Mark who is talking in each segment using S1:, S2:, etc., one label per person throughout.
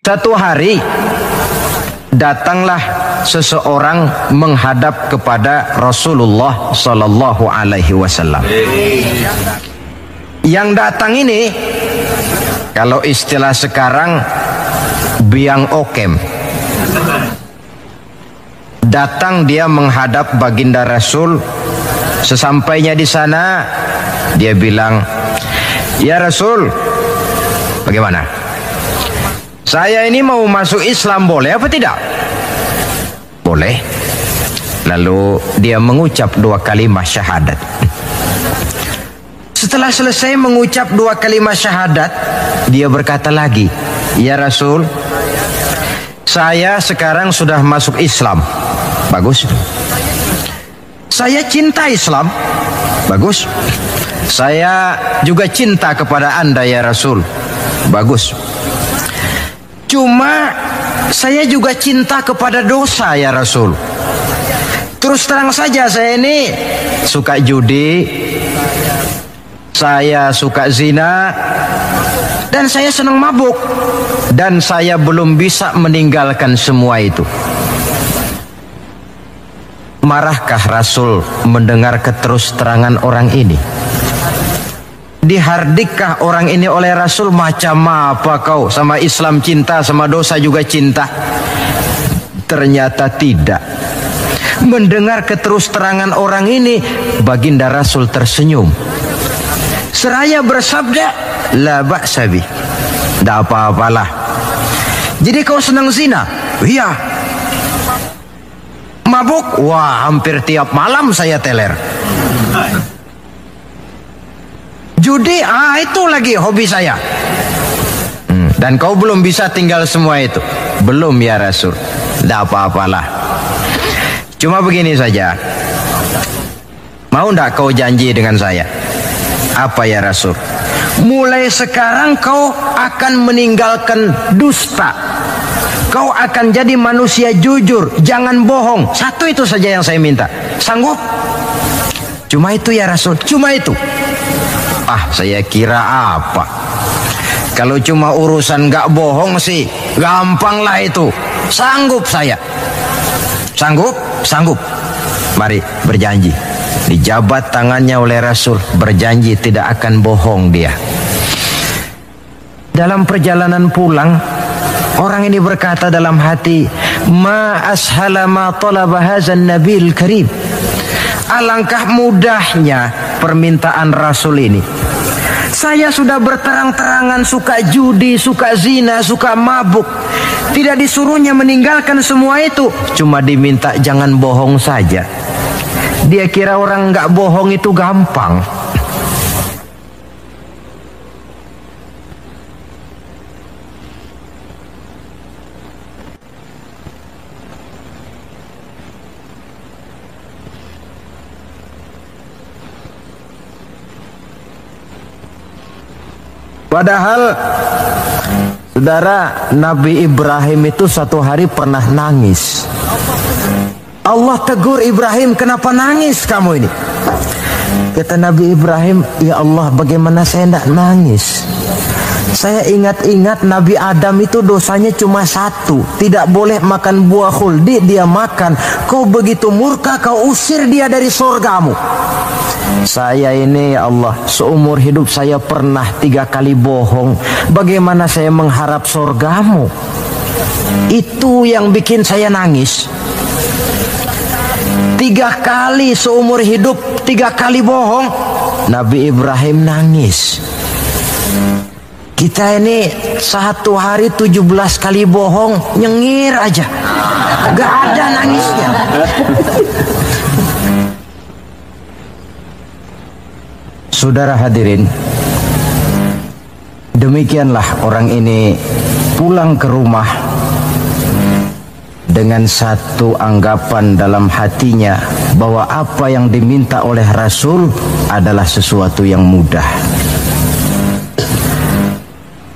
S1: Satu hari datanglah seseorang menghadap kepada Rasulullah Sallallahu Alaihi Wasallam. Yang datang ini, kalau istilah sekarang, biang okem. Datang dia menghadap baginda Rasul. Sesampainya di sana, dia bilang, "Ya Rasul, bagaimana? Saya ini mau masuk Islam, boleh apa tidak?" Boleh. Lalu dia mengucap 2 kalimat syahadat. Setelah selesai mengucap 2 kalimat syahadat, dia berkata lagi, "Ya Rasul, saya sekarang sudah masuk Islam." Bagus. "Saya cinta Islam." Bagus. "Saya juga cinta kepada Anda ya Rasul." Bagus. "Cuma saya juga cinta kepada dosa ya Rasul. Terus terang saja saya ini suka judi, saya suka zina, dan saya senang mabuk. Dan saya belum bisa meninggalkan semua itu." Marahkah Rasul mendengar keterus-terangan orang ini? Dihardikkah orang ini oleh Rasul, "Macam apa kau, sama Islam cinta, sama dosa juga cinta?" Ternyata tidak. Mendengar keterus-terangan orang ini, baginda Rasul tersenyum. Seraya bersabda, "La ba'sa bi." Tidak apa-apalah. "Jadi kau senang zina?" "Iya." "Mabuk?" "Wah, hampir tiap malam saya teler." "Judi?" Itu lagi hobi saya." "Dan kau belum bisa tinggal semua itu?" "Belum ya Rasul." "Tidak apa-apalah. Cuma begini saja. Mau tidak kau janji dengan saya?" "Apa ya Rasul?" "Mulai sekarang kau akan meninggalkan dusta. Kau akan jadi manusia jujur, jangan bohong. Satu itu saja yang saya minta. Sanggup?" "Cuma itu ya Rasul." "Cuma itu?" Saya kira apa? Kalau cuma urusan gak bohong sih, gampang lah itu. Sanggup saya." "Sanggup?" "Sanggup." "Mari berjanji." Dijabat tangannya oleh Rasul, berjanji tidak akan bohong dia. Dalam perjalanan pulang, orang ini berkata dalam hati, "Ma ashala ma talaba hadzal nabil karim." Alangkah mudahnya permintaan Rasul ini. Saya sudah berterang-terangan suka judi, suka zina, suka mabuk. Tidak disuruhnya meninggalkan semua itu, cuma diminta jangan bohong saja. Dia kira orang nggak bohong itu gampang. Padahal, saudara, Nabi Ibrahim itu satu hari pernah nangis. Allah tegur Ibrahim, "Kenapa nangis kamu ini?" Kata Nabi Ibrahim, "Ya Allah, bagaimana saya tidak nangis? Saya ingat-ingat Nabi Adam itu dosanya cuma 1, tidak boleh makan buah khuldi, dia makan. Kau begitu murka, kau usir dia dari surgamu. Saya ini ya Allah, seumur hidup saya pernah 3 kali bohong. Bagaimana saya mengharap surgamu?" Itu yang bikin saya nangis. 3 kali seumur hidup, 3 kali bohong. Nabi Ibrahim nangis. Kita ini 1 hari 17 kali bohong, nyengir aja, gak ada nangisnya. Saudara hadirin, demikianlah orang ini pulang ke rumah dengan satu anggapan dalam hatinya bahwa apa yang diminta oleh Rasul adalah sesuatu yang mudah.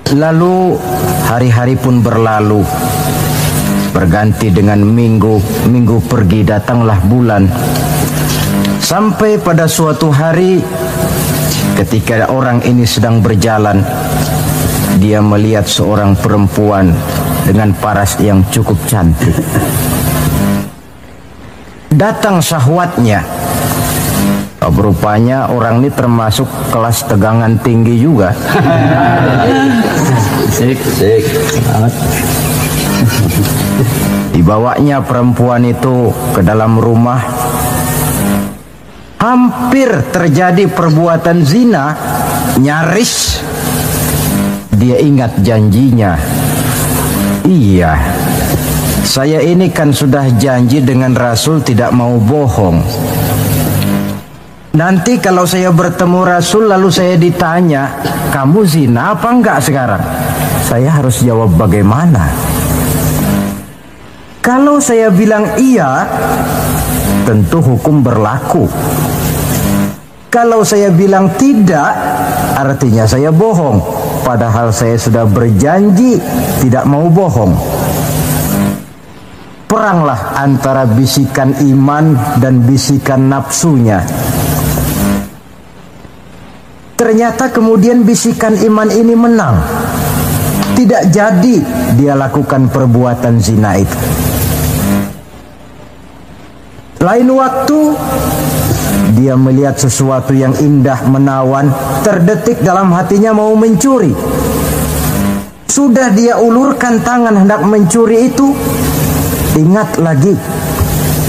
S1: Lalu hari-hari pun berlalu, berganti dengan minggu, minggu pergi, datanglah bulan. Sampai pada suatu hari ketika orang ini sedang berjalan, dia melihat seorang perempuan dengan paras yang cukup cantik. Datang syahwatnya. Rupanya orang ini termasuk kelas tegangan tinggi juga. Dibawanya perempuan itu ke dalam rumah. Hampir terjadi perbuatan zina. Nyaris dia ingat janjinya. Iya, saya ini kan sudah janji dengan Rasul tidak mau bohong. Nanti kalau saya bertemu Rasul lalu saya ditanya, kamu zina apa enggak sekarang? Saya harus jawab bagaimana? Kalau saya bilang iya, tentu hukum berlaku. Kalau saya bilang tidak, artinya saya bohong. Padahal saya sudah berjanji tidak mau bohong. Peranglah antara bisikan iman dan bisikan nafsunya. Ternyata kemudian bisikan iman ini menang. Tidak jadi dia lakukan perbuatan zina itu. Lain waktu dia melihat sesuatu yang indah menawan, terdetik dalam hatinya mau mencuri. Sudah dia ulurkan tangan hendak mencuri itu, ingat lagi,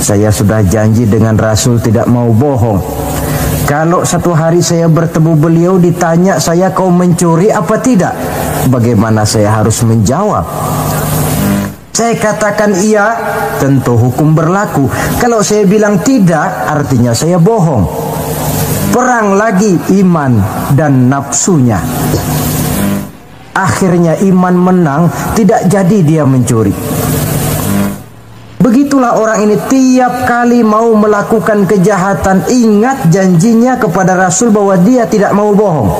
S1: saya sudah janji dengan Rasul tidak mau bohong. Kalau satu hari saya bertemu beliau ditanya saya kau mencuri apa tidak, bagaimana saya harus menjawab? Saya katakan iya, tentu hukum berlaku. Kalau saya bilang tidak, artinya saya bohong. Perang lagi iman dan nafsunya. Akhirnya iman menang, tidak jadi dia mencuri. Begitulah orang ini tiap kali mau melakukan kejahatan, ingat janjinya kepada Rasul bahwa dia tidak mau bohong.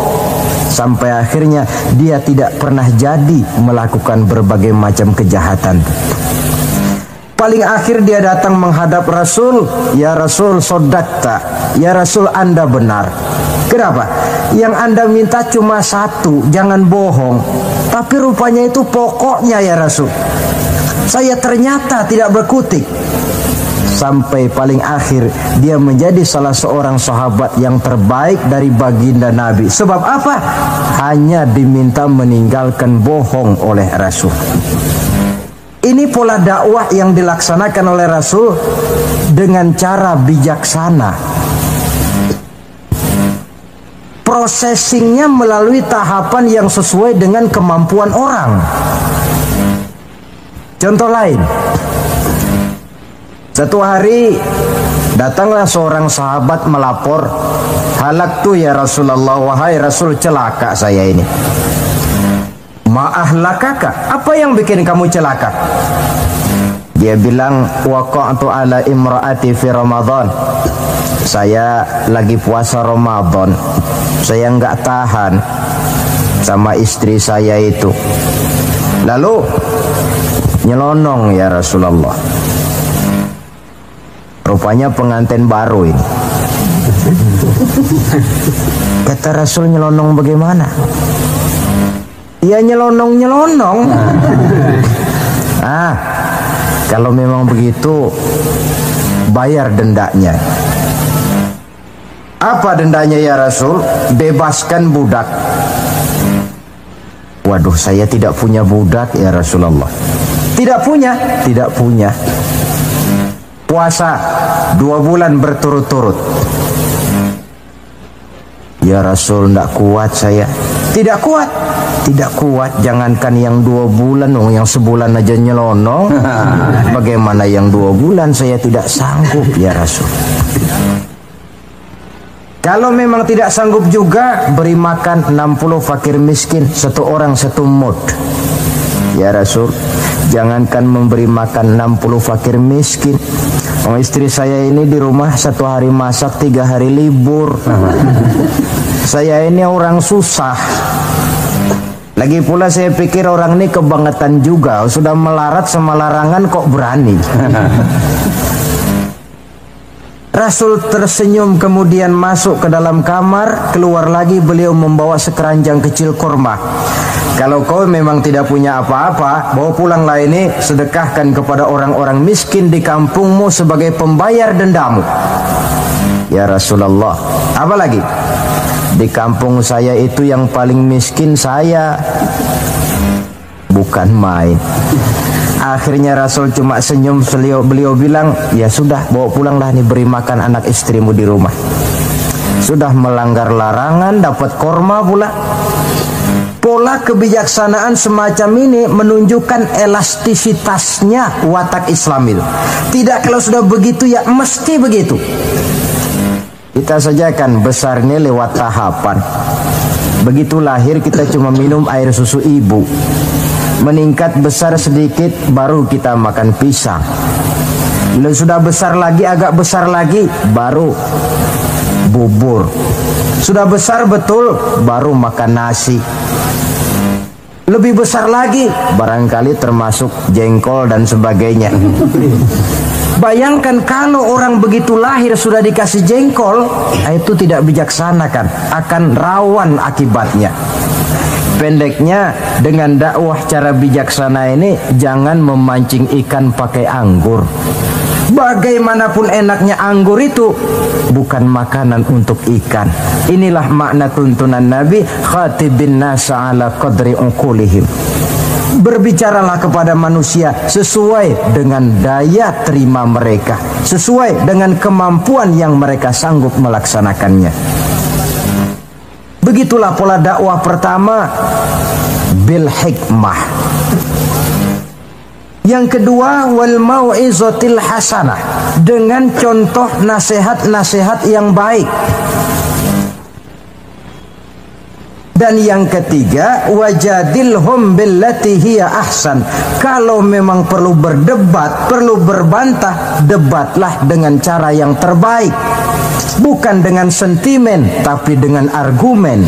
S1: Sampai akhirnya dia tidak pernah jadi melakukan berbagai macam kejahatan. Paling akhir dia datang menghadap Rasul, ya Rasul sodakta, ya Rasul Anda benar. Kenapa? Yang Anda minta cuma satu, jangan bohong. Tapi rupanya itu pokoknya ya Rasul. Saya ternyata tidak berkutik. Sampai paling akhir dia menjadi salah seorang sahabat yang terbaik dari baginda Nabi. Sebab apa? Hanya diminta meninggalkan bohong oleh Rasul. Ini pola dakwah yang dilaksanakan oleh Rasul dengan cara bijaksana. Processingnya melalui tahapan yang sesuai dengan kemampuan orang. Contoh lain, satu hari datanglah seorang sahabat melapor, halaktu ya Rasulullah, wahai Rasul celaka saya ini. Ma'ahlakaka, apa yang bikin kamu celaka? Dia bilang, waqa'tu ala imra'ati fi Ramadan. Saya lagi puasa Ramadan, saya nggak tahan sama istri saya itu. Lalu nyelonong ya Rasulullah. Rupanya pengantin baru ini. Kata Rasul, nyelonong bagaimana? Ya nyelonong-nyelonong. Kalau memang begitu bayar dendanya. Apa dendanya ya Rasul? Bebaskan budak. Waduh, saya tidak punya budak ya Rasulullah. Tidak punya? Tidak punya. Puasa 2 bulan berturut-turut. Ya Rasul, tidak kuat saya. Tidak kuat? Tidak kuat. Jangankan yang 2 bulan, yang sebulan aja nyelonong. Bagaimana yang 2 bulan? Saya tidak sanggup ya Rasul. Kalau memang tidak sanggup juga, beri makan 60 fakir miskin, 1 orang 1 mud. Ya Rasul, jangankan memberi makan 60 fakir miskin, istri saya ini di rumah 1 hari masak, 3 hari libur. Saya ini orang susah. Lagi pula saya pikir orang ini kebangetan juga, sudah melarat sama larangan kok berani. Rasul tersenyum kemudian masuk ke dalam kamar. Keluar lagi beliau membawa sekeranjang kecil kurma. Kalau kau memang tidak punya apa-apa, bawa pulanglah ini, sedekahkan kepada orang-orang miskin di kampungmu sebagai pembayar dendamu. Ya Rasulullah, apa lagi? Di kampung saya itu yang paling miskin saya. Bukan main. Akhirnya Rasul cuma senyum, beliau bilang, ya sudah, bawa pulanglah nih, beri makan anak istrimu di rumah. Sudah melanggar larangan, dapat korma pula. Pola kebijaksanaan semacam ini menunjukkan elastisitasnya watak Islam itu. Tidak kalau sudah begitu ya mesti begitu. Kita sajakan besarnya lewat tahapan. Begitu lahir kita cuma minum air susu ibu. Meningkat besar sedikit baru kita makan pisang. Lalu sudah besar lagi, agak besar lagi, baru bubur. Sudah besar betul, baru makan nasi. Lebih besar lagi, barangkali termasuk jengkol dan sebagainya. Bayangkan kalau orang begitu lahir sudah dikasih jengkol, itu tidak bijaksana kan, akan rawan akibatnya. Pendeknya, dengan dakwah cara bijaksana ini, jangan memancing ikan pakai anggur. Bagaimanapun enaknya anggur itu bukan makanan untuk ikan. Inilah makna tuntunan Nabi, khatibin nasa ala qadri uqulihim. Berbicaralah kepada manusia sesuai dengan daya terima mereka, sesuai dengan kemampuan yang mereka sanggup melaksanakannya. Begitulah pola dakwah pertama, bil hikmah. Yang kedua, wal mau'izatil hasanah, dengan contoh nasihat-nasihat yang baik. Dan yang ketiga, wajadilhum billati hiya ahsan. Kalau memang perlu berdebat, perlu berbantah, debatlah dengan cara yang terbaik. Bukan dengan sentimen, tapi dengan argumen.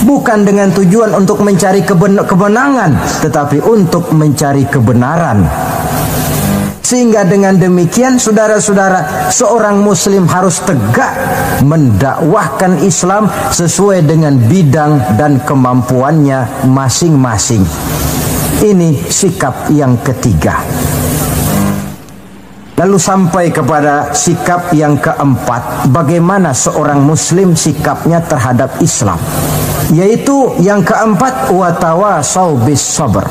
S1: Bukan dengan tujuan untuk mencari kebenangan, tetapi untuk mencari kebenaran. Sehingga dengan demikian, saudara-saudara, seorang muslim harus tegak mendakwahkan Islam sesuai dengan bidang dan kemampuannya masing-masing. Ini sikap yang ketiga. Lalu sampai kepada sikap yang keempat, bagaimana seorang muslim sikapnya terhadap Islam. Yaitu yang keempat, watawasau bis sabr,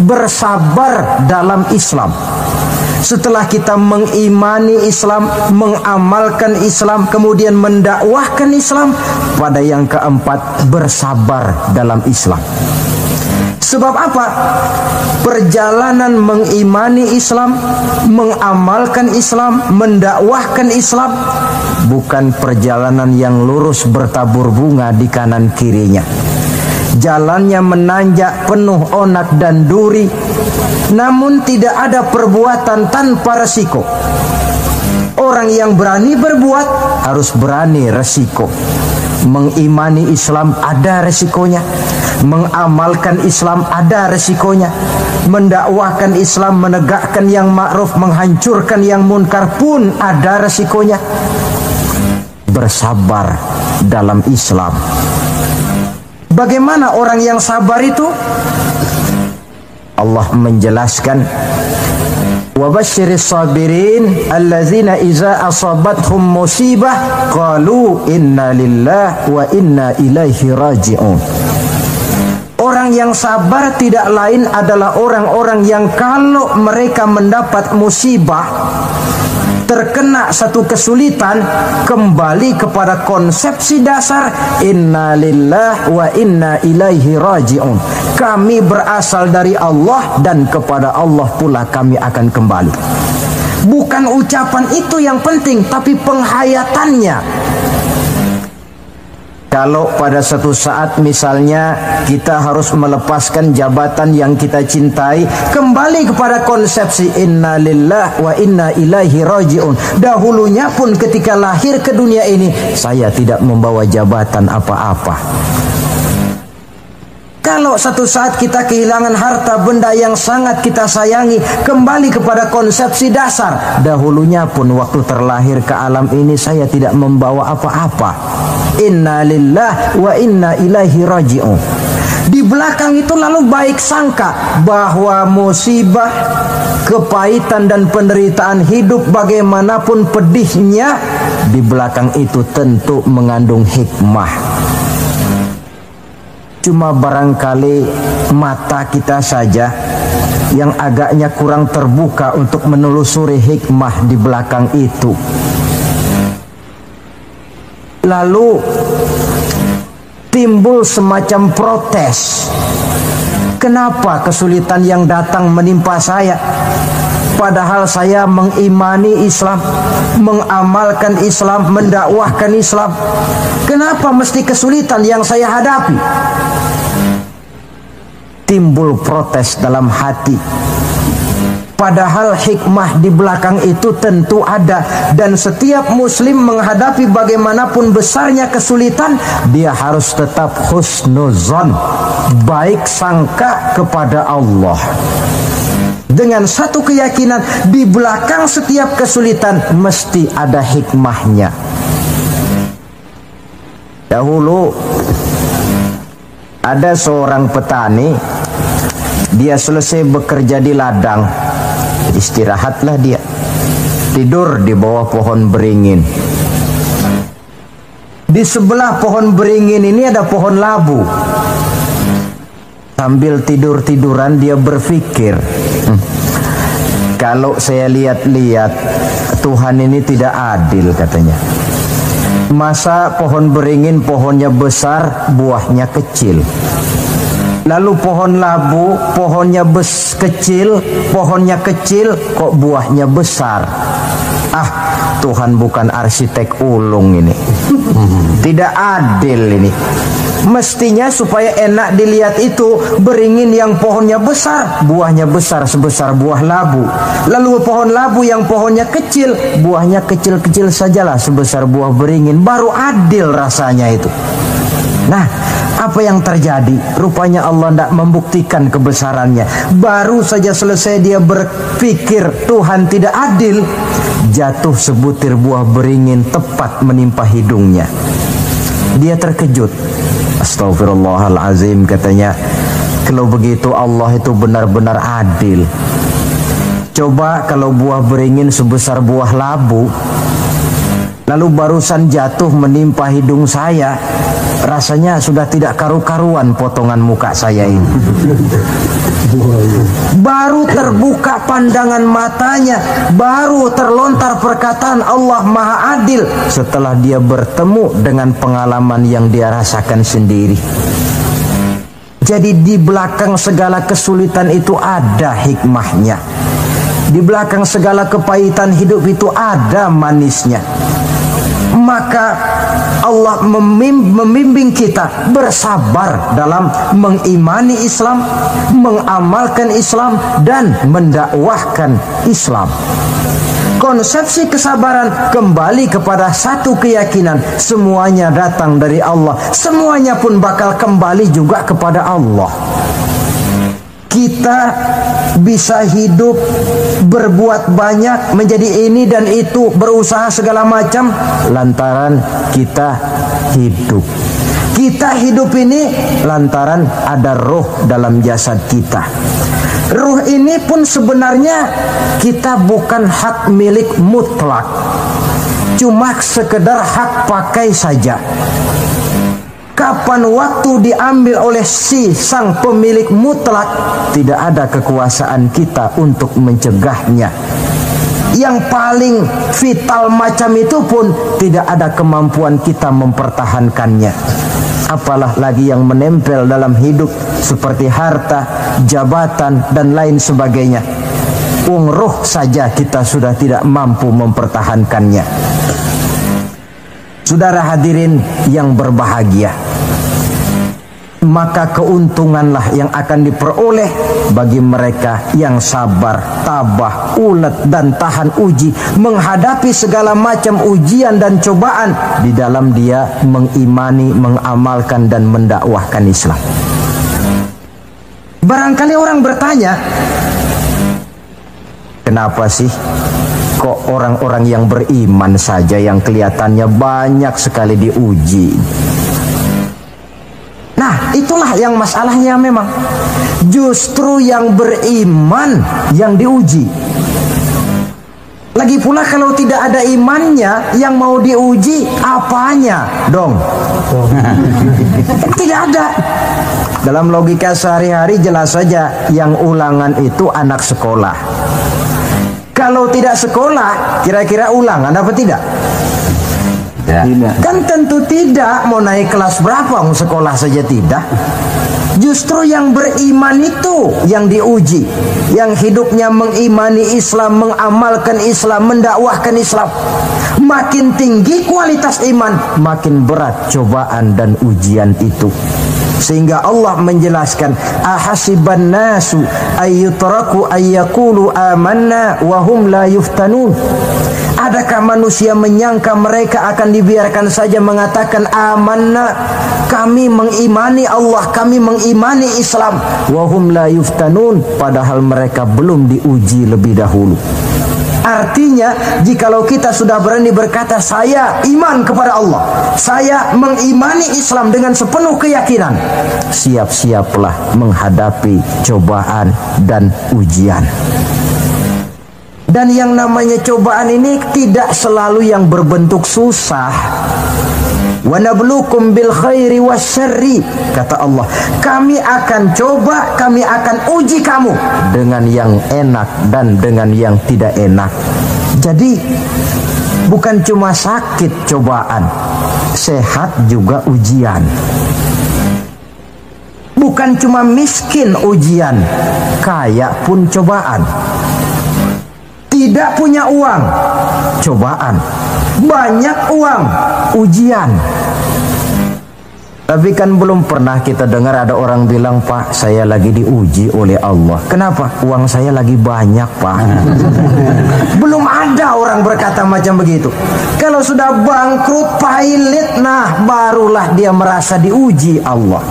S1: bersabar dalam Islam. Setelah kita mengimani Islam, mengamalkan Islam, kemudian mendakwahkan Islam, pada yang keempat, bersabar dalam Islam. Sebab apa? Perjalanan mengimani Islam, mengamalkan Islam, mendakwahkan Islam bukan perjalanan yang lurus bertabur bunga di kanan kirinya. Jalannya menanjak, penuh onak dan duri. Namun tidak ada perbuatan tanpa resiko. Orang yang berani berbuat harus berani resiko. Mengimani Islam ada resikonya, mengamalkan Islam ada resikonya, mendakwahkan Islam, menegakkan yang ma'ruf, menghancurkan yang munkar pun ada resikonya. Bersabar dalam Islam. Bagaimana orang yang sabar itu? Allah menjelaskan, wabasyiris sabirin allazina iza asabathum musibah qalu inna lillahi wa inna ilaihi raji'un. Orang yang sabar tidak lain adalah orang-orang yang kalau mereka mendapat musibah, terkena satu kesulitan, kembali kepada konsepsi dasar inna lillahi wa inna ilaihi raji'un. Kami berasal dari Allah dan kepada Allah pula kami akan kembali. Bukan ucapan itu yang penting, tapi penghayatannya. Kalau pada satu saat misalnya kita harus melepaskan jabatan yang kita cintai, kembali kepada konsepsi inna lillahi wa inna ilaihi raji'un. Dahulunya pun ketika lahir ke dunia ini, saya tidak membawa jabatan apa-apa.
S2: Kalau satu saat kita kehilangan harta benda yang sangat kita sayangi, kembali kepada konsepsi dasar. Dahulunya pun waktu terlahir ke alam ini saya tidak membawa apa-apa. Inna lillahi wa inna ilaihi raji'un. Di belakang itu lalu baik sangka bahwa musibah, kepahitan dan penderitaan hidup bagaimanapun pedihnya, di belakang itu tentu mengandung hikmah. Cuma barangkali mata kita saja yang agaknya kurang terbuka untuk menelusuri hikmah di belakang itu. Lalu timbul semacam protes. Kenapa kesulitan yang datang menimpa saya? Padahal saya mengimani Islam, mengamalkan Islam, mendakwahkan Islam. Kenapa mesti kesulitan yang saya hadapi? Timbul protes dalam hati. Padahal hikmah di belakang itu tentu ada. Dan setiap muslim menghadapi bagaimanapun besarnya kesulitan, dia harus tetap husnuzon, baik sangka kepada Allah, dengan satu keyakinan di belakang setiap kesulitan mesti ada hikmahnya. Dahulu ada seorang petani, dia selesai bekerja di ladang, istirahatlah dia, tidur di bawah pohon beringin. Di sebelah pohon beringin ini ada pohon labu. Sambil tidur-tiduran dia berpikir, kalau saya lihat-lihat Tuhan ini tidak adil, katanya. Masa pohon beringin pohonnya besar, buahnya kecil. Lalu pohon labu pohonnya kecil, pohonnya kecil, kok buahnya besar. Ah, Tuhan bukan arsitek ulung ini. Tidak adil ini. Mestinya supaya enak dilihat itu beringin yang pohonnya besar, buahnya besar sebesar buah labu. Lalu pohon labu yang pohonnya kecil, buahnya kecil-kecil sajalah sebesar buah beringin. Baru adil rasanya itu. Nah, apa yang terjadi? Rupanya Allah tidak membuktikan kebesarannya. Baru saja selesai dia berpikir Tuhan tidak adil, jatuh sebutir buah beringin tepat menimpa hidungnya. Dia terkejut. Astagfirullahalazim, katanya. Kalau begitu Allah itu benar-benar adil. Coba kalau buah beringin sebesar buah labu, lalu barusan jatuh menimpa hidung saya, rasanya sudah tidak karu-karuan potongan muka saya ini. Baru terbuka pandangan matanya, baru terlontar perkataan Allah Maha Adil setelah dia bertemu dengan pengalaman yang dia rasakan sendiri. Jadi di belakang segala kesulitan itu ada hikmahnya. Di belakang segala kepahitan hidup itu ada manisnya. Maka Allah membimbing kita bersabar dalam mengimani Islam, mengamalkan Islam, dan mendakwahkan Islam. Konsepsi kesabaran kembali kepada satu keyakinan, semuanya datang dari Allah, semuanya pun bakal kembali juga kepada Allah. Kita bisa hidup, berbuat banyak, menjadi ini dan itu, berusaha segala macam lantaran kita hidup. Kita hidup ini lantaran ada roh dalam jasad kita. Ruh ini pun sebenarnya kita bukan hak milik mutlak, cuma sekedar hak pakai saja. Kapan waktu diambil oleh si sang pemilik mutlak, tidak ada kekuasaan kita untuk mencegahnya. Yang paling vital macam itu pun tidak ada kemampuan kita mempertahankannya. Apalah lagi yang menempel dalam hidup seperti harta, jabatan, dan lain sebagainya. Roh saja kita sudah tidak mampu mempertahankannya. Saudara hadirin yang berbahagia, maka keuntunganlah yang akan diperoleh bagi mereka yang sabar, tabah, ulet, dan tahan uji, menghadapi segala macam ujian dan cobaan di dalam dia mengimani, mengamalkan, dan mendakwahkan Islam. Barangkali orang bertanya, kenapa sih kok orang-orang yang beriman saja yang kelihatannya banyak sekali diuji? Nah, itulah yang masalahnya memang. Justru yang beriman yang diuji. Lagi pula kalau tidak ada imannya, yang mau diuji apanya dong? Tidak ada. Dalam logika sehari-hari jelas saja yang ulangan itu anak sekolah. Kalau tidak sekolah, kira-kira ulangan apa tidak? Ya. Kan tentu tidak. Mau naik kelas berapa, mau sekolah saja tidak. Justru yang beriman itu yang diuji, yang hidupnya mengimani Islam, mengamalkan Islam, mendakwahkan Islam. Makin tinggi kualitas iman, makin berat cobaan dan ujian itu. Sehingga Allah menjelaskan, ahasiban nasu ayyutraku ayyakulu amanna wa hum la yuftanun. Adakah manusia menyangka mereka akan dibiarkan saja mengatakan amanna, kami mengimani Allah, kami mengimani Islam, wa hum la yuftanun, padahal mereka belum diuji lebih dahulu. Artinya, jikalau kita sudah berani berkata saya iman kepada Allah, saya mengimani Islam dengan sepenuh keyakinan, siap-siaplah menghadapi cobaan dan ujian. Dan yang namanya cobaan ini tidak selalu yang berbentuk susah. Wa nabluukum bil khairi wasyarri, kata Allah, kami akan coba, kami akan uji kamu dengan yang enak dan dengan yang tidak enak. Jadi bukan cuma sakit cobaan, sehat juga ujian. Bukan cuma miskin ujian, kaya pun cobaan. Tidak punya uang, cobaan. Banyak uang, ujian. Tapi kan belum pernah kita dengar ada orang bilang, Pak, saya lagi diuji oleh Allah. Kenapa? Uang saya lagi banyak, Pak. Belum ada orang berkata macam begitu. Kalau sudah bangkrut, pailit, nah barulah dia merasa diuji Allah.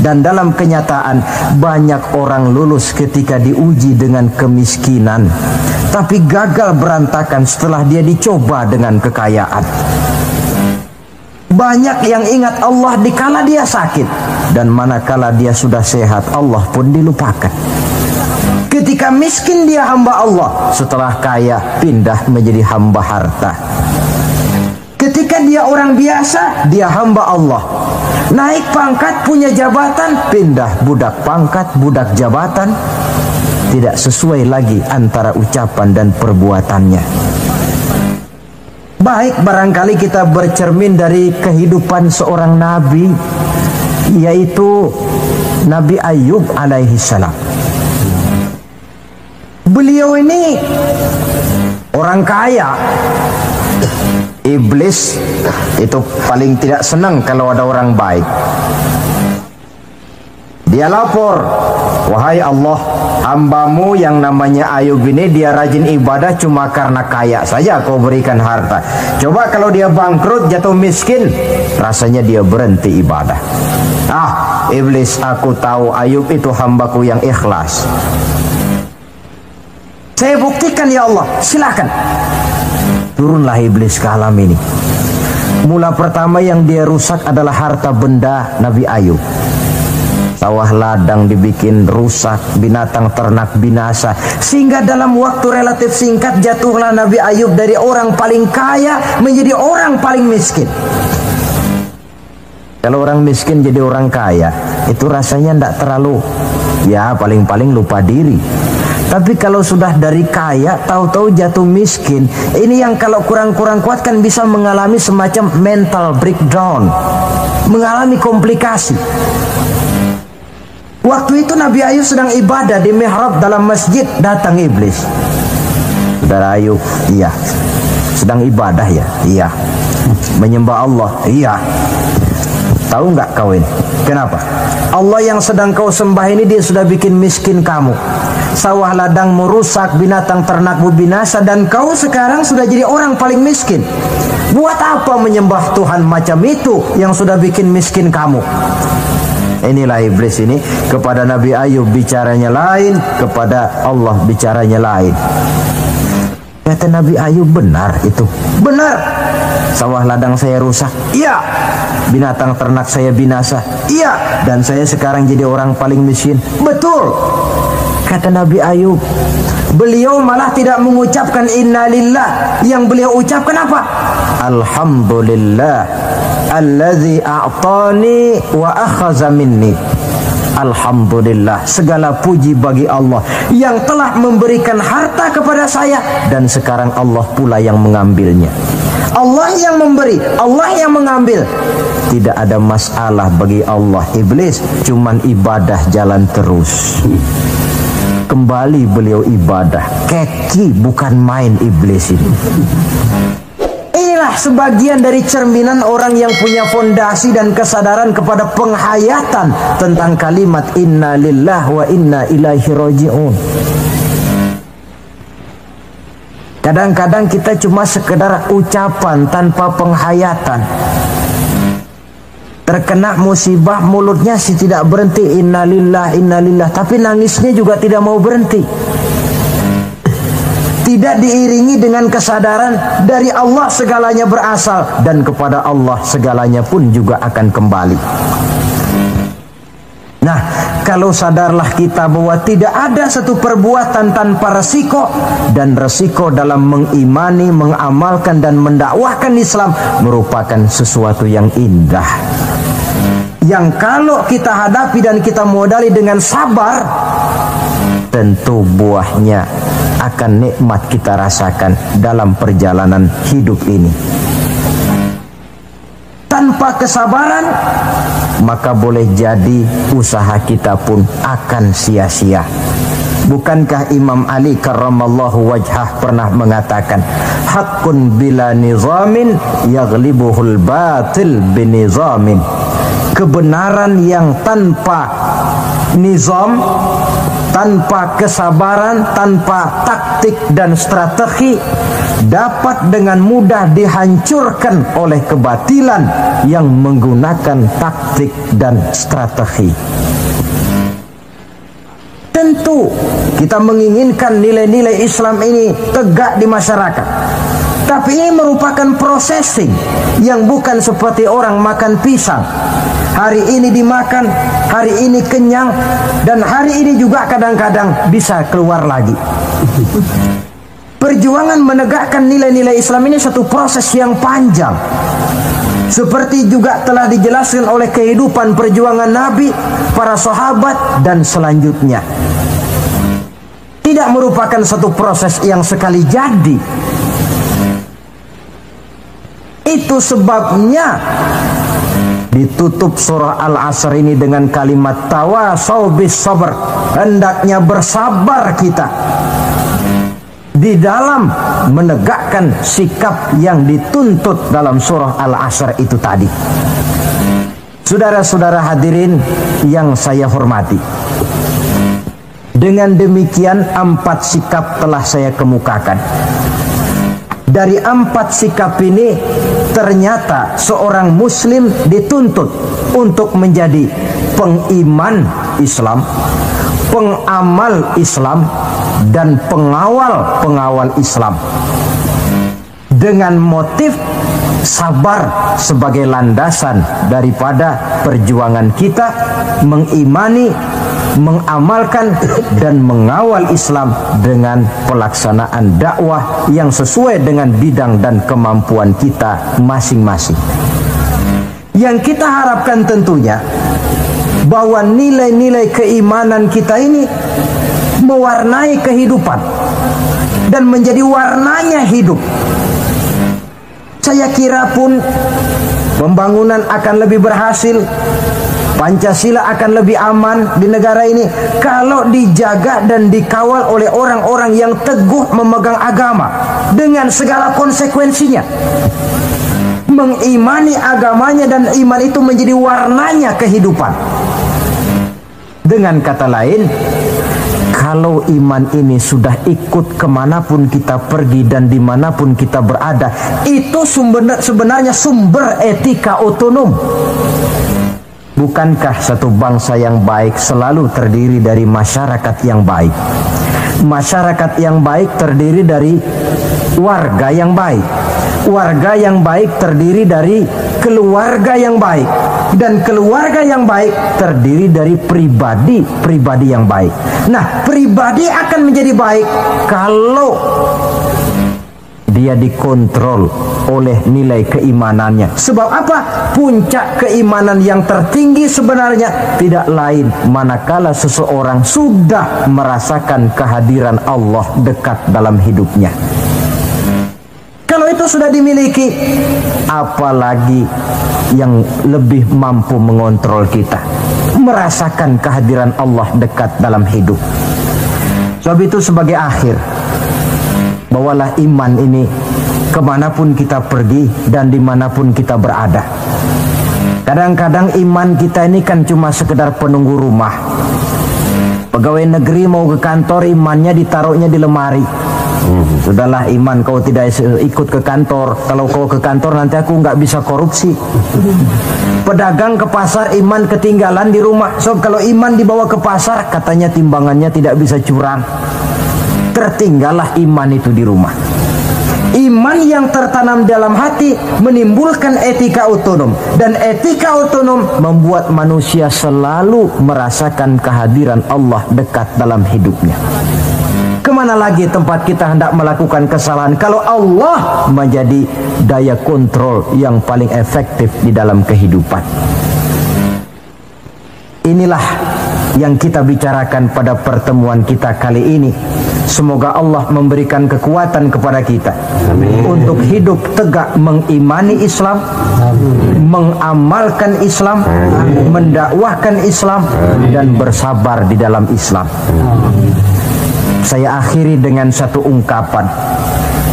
S2: Dan dalam kenyataan banyak orang lulus ketika diuji dengan kemiskinan, tapi gagal berantakan setelah dia dicoba dengan kekayaan. Banyak yang ingat Allah dikala dia sakit, dan manakala dia sudah sehat, Allah pun dilupakan. Ketika miskin dia hamba Allah, setelah kaya pindah menjadi hamba harta. Ketika dia orang biasa, dia hamba Allah. Naik pangkat, punya jabatan, pindah budak pangkat, budak jabatan. Tidak sesuai lagi antara ucapan dan perbuatannya. Baik, barangkali kita bercermin dari kehidupan seorang nabi, yaitu Nabi Ayub alaihi salam. Beliau ini orang kaya. Iblis itu paling tidak senang kalau ada orang baik. Dia lapor, wahai Allah, hambamu yang namanya Ayub ini dia rajin ibadah cuma karena kaya saja kau berikan harta. Coba kalau dia bangkrut, jatuh miskin, rasanya dia berhenti ibadah. Ah, Iblis, aku tahu Ayub itu hambaku yang ikhlas. Saya buktikan ya Allah, silakan. Turunlah iblis ke alam ini. Mula pertama yang dia rusak adalah harta benda Nabi Ayub. Sawah ladang dibikin rusak, binatang ternak binasa. Sehingga dalam waktu relatif singkat jatuhlah Nabi Ayub dari orang paling kaya menjadi orang paling miskin. Kalau orang miskin jadi orang kaya, itu rasanya tidak terlalu, ya paling-paling lupa diri. Tapi kalau sudah dari kaya, tahu-tahu jatuh miskin, ini yang kalau kurang-kurang kuat kan bisa mengalami semacam mental breakdown, mengalami komplikasi. Waktu itu Nabi Ayub sedang ibadah di mihrab dalam masjid, datang iblis. Saudara Ayub, iya. Sedang ibadah ya? Iya. Menyembah Allah? Iya. Tahu nggak kau ini? Kenapa? Allah yang sedang kau sembah ini dia sudah bikin miskin kamu. Sawah ladangmu rusak, binatang ternakmu binasa, dan kau sekarang sudah jadi orang paling miskin. Buat apa menyembah Tuhan macam itu yang sudah bikin miskin kamu? Inilah iblis ini, kepada Nabi Ayub bicaranya lain, kepada Allah bicaranya lain. Kata Nabi Ayub, benar itu. Benar. Sawah ladang saya rusak. Iya. Binatang ternak saya binasa. Iya. Dan saya sekarang jadi orang paling miskin. Betul. Kata Nabi Ayub, beliau malah tidak mengucapkan innalillah. Yang beliau ucapkan apa? Alhamdulillah alladzi a'tani wa akhadha minni. Alhamdulillah, segala puji bagi Allah yang telah memberikan harta kepada saya dan sekarang Allah pula yang mengambilnya. Allah yang memberi, Allah yang mengambil. Tidak ada masalah bagi Allah. Iblis cuman ibadah jalan terus. Kembali beliau ibadah. Keki bukan main iblis ini. Inilah sebagian dari cerminan orang yang punya fondasi dan kesadaran kepada penghayatan tentang kalimat inna lillahi wa inna ilaihi raji'un. Kadang-kadang kita cuma sekedar ucapan tanpa penghayatan. Terkena musibah, mulutnya sih tidak berhenti innalillah innalillah, tapi nangisnya juga tidak mau berhenti. Tidak diiringi dengan kesadaran dari Allah segalanya berasal dan kepada Allah segalanya pun juga akan kembali. Nah, kalau sadarlah kita bahwa tidak ada satu perbuatan tanpa resiko, dan resiko dalam mengimani, mengamalkan dan mendakwahkan Islam merupakan sesuatu yang indah, yang kalau kita hadapi dan kita modali dengan sabar, tentu buahnya akan nikmat kita rasakan dalam perjalanan hidup ini. Tanpa kesabaran, maka boleh jadi usaha kita pun akan sia-sia. Bukankah Imam Ali karramallahu wajhah pernah mengatakan, haqqun bila nizamin yaghlibuhul batil binizamin. Kebenaran yang tanpa nizam, tanpa kesabaran, tanpa taktik dan strategi, dapat dengan mudah dihancurkan oleh kebatilan yang menggunakan taktik dan strategi. Tentu kita menginginkan nilai-nilai Islam ini tegak di masyarakat, tapi ini merupakan processing yang bukan seperti orang makan pisang. Hari ini dimakan, hari ini kenyang, dan hari ini juga kadang-kadang bisa keluar lagi. Perjuangan menegakkan nilai-nilai Islam ini satu proses yang panjang. Seperti juga telah dijelaskan oleh kehidupan perjuangan Nabi, para sahabat, dan selanjutnya. Tidak merupakan satu proses yang sekali jadi. Itu sebabnya ditutup surah Al-Asr ini dengan kalimat tawasau bis sabr. Hendaknya bersabar kita di dalam menegakkan sikap yang dituntut dalam surah Al-Asr itu tadi. Saudara-saudara hadirin yang saya hormati, dengan demikian 4 sikap telah saya kemukakan. Dari 4 sikap ini ternyata seorang muslim dituntut untuk menjadi pengiman Islam, pengamal Islam, dan pengawal Islam, dengan motif sabar sebagai landasan daripada perjuangan kita mengimani, mengamalkan dan mengawal Islam dengan pelaksanaan dakwah yang sesuai dengan bidang dan kemampuan kita masing-masing. Yang kita harapkan tentunya bahwa nilai-nilai keimanan kita ini mewarnai kehidupan dan menjadi warnanya hidup. Saya kira pun pembangunan akan lebih berhasil, Pancasila akan lebih aman di negara ini kalau dijaga dan dikawal oleh orang-orang yang teguh memegang agama dengan segala konsekuensinya. Mengimani agamanya dan iman itu menjadi warnanya kehidupan. Dengan kata lain, kalau iman ini sudah ikut kemanapun kita pergi dan dimanapun kita berada, itu sebenarnya sumber etika otonom. Bukankah satu bangsa yang baik selalu terdiri dari masyarakat yang baik? Masyarakat yang baik terdiri dari warga yang baik. Warga yang baik terdiri dari keluarga yang baik. Dan keluarga yang baik terdiri dari pribadi yang baik. Nah, pribadi akan menjadi baik kalau dia dikontrol oleh nilai keimanannya. Sebab apa? Puncak keimanan yang tertinggi sebenarnya tidak lain manakala seseorang sudah merasakan kehadiran Allah dekat dalam hidupnya. Kalau itu sudah dimiliki, apalagi yang lebih mampu mengontrol kita, merasakan kehadiran Allah dekat dalam hidup. Sebab itu sebagai akhir, bawalah iman ini kemanapun kita pergi dan dimanapun kita berada. Kadang-kadang iman kita ini kan cuma sekedar penunggu rumah. Pegawai negeri mau ke kantor, imannya ditaruhnya di lemari. Sudahlah iman, kau tidak ikut ke kantor. Kalau kau ke kantor nanti aku nggak bisa korupsi. Pedagang ke pasar, iman ketinggalan di rumah. So kalau iman dibawa ke pasar, katanya timbangannya tidak bisa curang. Tertinggallah iman itu di rumah. Iman yang tertanam dalam hati menimbulkan etika otonom. Dan etika otonom membuat manusia selalu merasakan kehadiran Allah dekat dalam hidupnya. Kemana lagi tempat kita hendak melakukan kesalahan kalau Allah menjadi daya kontrol yang paling efektif di dalam kehidupan. Inilah yang kita bicarakan pada pertemuan kita kali ini. Semoga Allah memberikan kekuatan kepada kita. Amin. Untuk hidup tegak mengimani Islam, mengamalkan Islam, mendakwahkan Islam, dan bersabar di dalam Islam. Saya akhiri dengan satu ungkapan.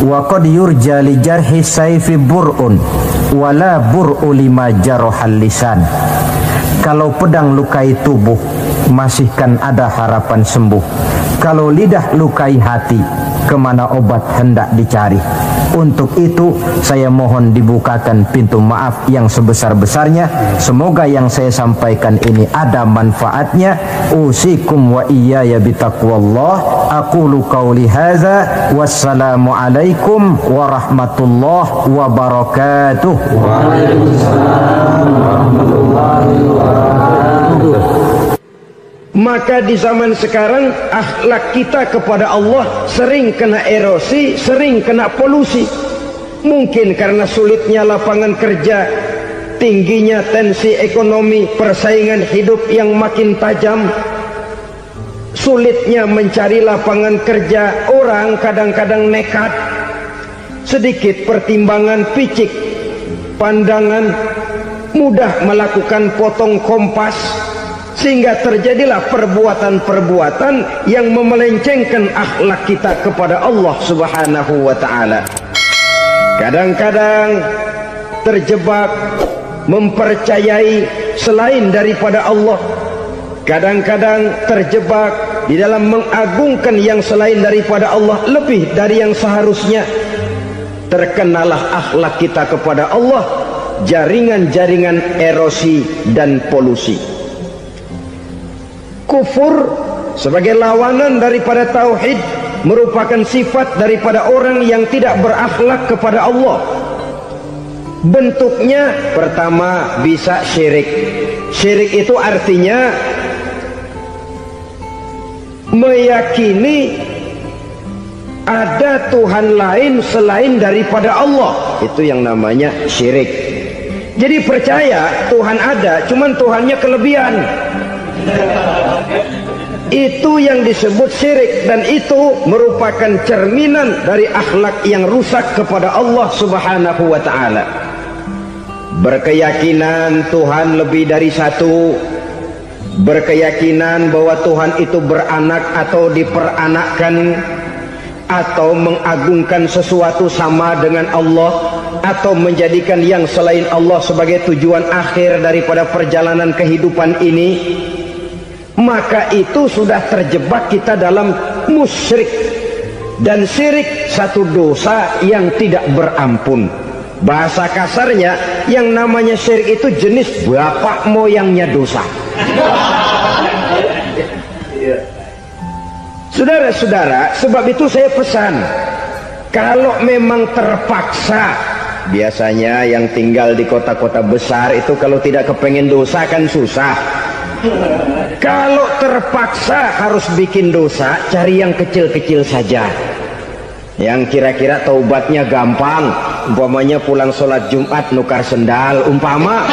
S2: Wa qad yurja li jarhi sayfi bur'un wala bur'u lima jarahal lisan. Kalau pedang lukai tubuh, masihkan ada harapan sembuh. Kalau lidah lukai hati, kemana obat hendak dicari. Untuk itu saya mohon dibukakan pintu maaf yang sebesar-besarnya. Semoga yang saya sampaikan ini ada manfaatnya. Usikum wa iyaya bitaqwallah. Aqulu qawli hadza. Wassalamu alaikum warahmatullahi wabarakatuh. Waalaikumsalam warahmatullahi wabarakatuh. Maka di zaman sekarang akhlak kita kepada Allah sering kena erosi, sering kena polusi. Mungkin karena sulitnya lapangan kerja, tingginya tensi ekonomi, persaingan hidup yang makin tajam, sulitnya mencari lapangan kerja, orang kadang-kadang nekat. Sedikit pertimbangan picik, pandangan, mudah melakukan potong kompas, sehingga terjadilah perbuatan-perbuatan yang memelencengkan akhlak kita kepada Allah Subhanahu wa ta'ala. Kadang-kadang terjebak mempercayai selain daripada Allah. Kadang-kadang terjebak di dalam mengagungkan yang selain daripada Allah lebih dari yang seharusnya. Terkenalah akhlak kita kepada Allah jaringan-jaringan erosi dan polusi. Kufur sebagai lawanan daripada tauhid merupakan sifat daripada orang yang tidak berakhlak kepada Allah. Bentuknya pertama bisa syirik. Syirik itu artinya meyakini ada Tuhan lain selain daripada Allah. Itu yang namanya syirik. Jadi percaya Tuhan ada, cuman Tuhannya kelebihan. Itu yang disebut syirik, dan itu merupakan cerminan dari akhlak yang rusak kepada Allah Subhanahu wa ta'ala. Berkeyakinan Tuhan lebih dari satu, berkeyakinan bahwa Tuhan itu beranak atau diperanakkan, atau mengagungkan sesuatu sama dengan Allah, atau menjadikan yang selain Allah sebagai tujuan akhir daripada perjalanan kehidupan ini, maka itu sudah terjebak kita dalam musyrik. Dan syirik satu dosa yang tidak berampun.
S1: Bahasa kasarnya, yang namanya syirik itu jenis bapak moyangnya dosa. Saudara-saudara, sebab itu saya pesan, kalau memang terpaksa, biasanya yang tinggal di kota-kota besar itu kalau tidak kepengen dosa kan susah. Kalau terpaksa harus bikin dosa, cari yang kecil-kecil saja, yang kira-kira taubatnya gampang. Umpamanya pulang sholat Jumat nukar sendal, umpama,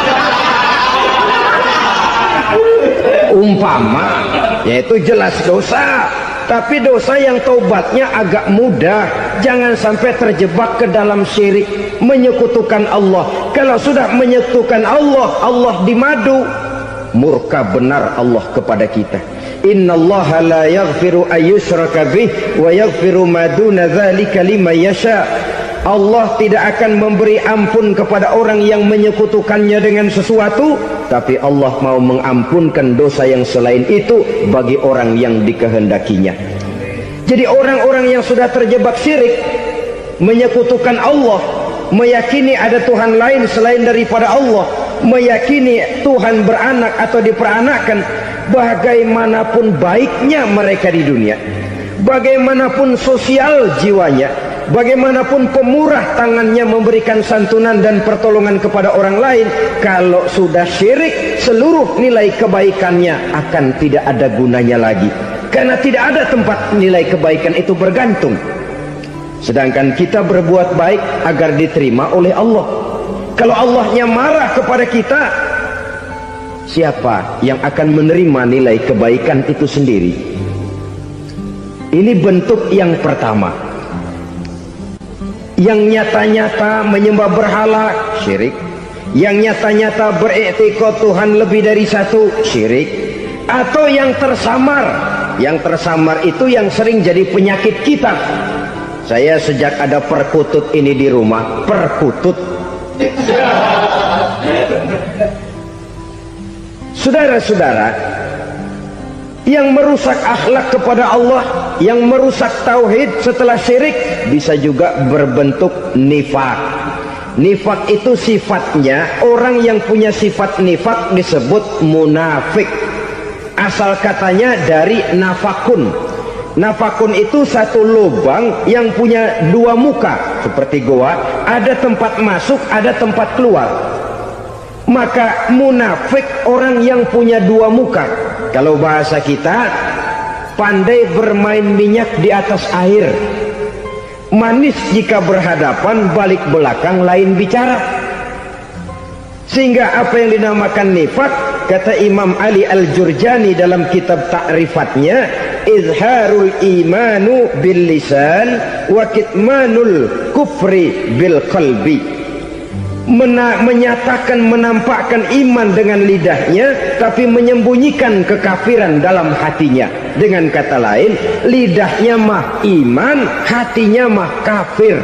S1: yaitu jelas dosa. Tapi dosa yang taubatnya agak mudah. Jangan sampai terjebak ke dalam syirik, menyekutukan Allah. Kalau sudah menyekutukan Allah, Allah dimadu, murka benar Allah kepada kita. Innallaha la yaghfiru ayyushraka bih wa yaghfiru ma duna dzalika liman yasha. Allah tidak akan memberi ampun kepada orang yang menyekutukannya dengan sesuatu, tapi Allah mau mengampunkan dosa yang selain itu bagi orang yang dikehendakinya. Jadi orang-orang yang sudah terjebak syirik, menyekutukan Allah, meyakini ada Tuhan lain selain daripada Allah, meyakini Tuhan beranak atau diperanakkan, bagaimanapun baiknya mereka di dunia, bagaimanapun sosial jiwanya, bagaimanapun pemurah tangannya memberikan santunan dan pertolongan kepada orang lain, kalau sudah syirik, seluruh nilai kebaikannya akan tidak ada gunanya lagi, karena tidak ada tempat nilai kebaikan itu bergantung. Sedangkan kita berbuat baik agar diterima oleh Allah. Kalau Allahnya marah kepada kita, siapa yang akan menerima nilai kebaikan itu sendiri? Ini bentuk yang pertama. Yang nyata-nyata menyembah berhala, syirik. Yang nyata-nyata beriktikad Tuhan lebih dari satu, syirik. Atau yang tersamar. Yang tersamar itu yang sering jadi penyakit kita. Saya sejak ada perkutut ini di rumah, perkutut. Saudara-saudara, yang merusak akhlak kepada Allah, yang merusak tauhid setelah syirik, bisa juga berbentuk nifak. Nifak itu sifatnya, orang yang punya sifat nifak disebut munafik. Asal katanya dari nafakun. Nafakun itu satu lubang yang punya dua muka, seperti goa, ada tempat masuk, ada tempat keluar. Maka munafik orang yang punya dua muka. Kalau bahasa kita, pandai bermain minyak di atas air, manis jika berhadapan, balik belakang lain bicara. Sehingga apa yang dinamakan nifak, kata Imam Ali Al-Jurjani dalam kitab ta'rifatnya, izharul imanu bil lisan wa kitmanul kufri bil qalbi. Menyatakan, menampakkan iman dengan lidahnya, tapi menyembunyikan kekafiran dalam hatinya. Dengan kata lain, lidahnya mah iman, hatinya mah kafir.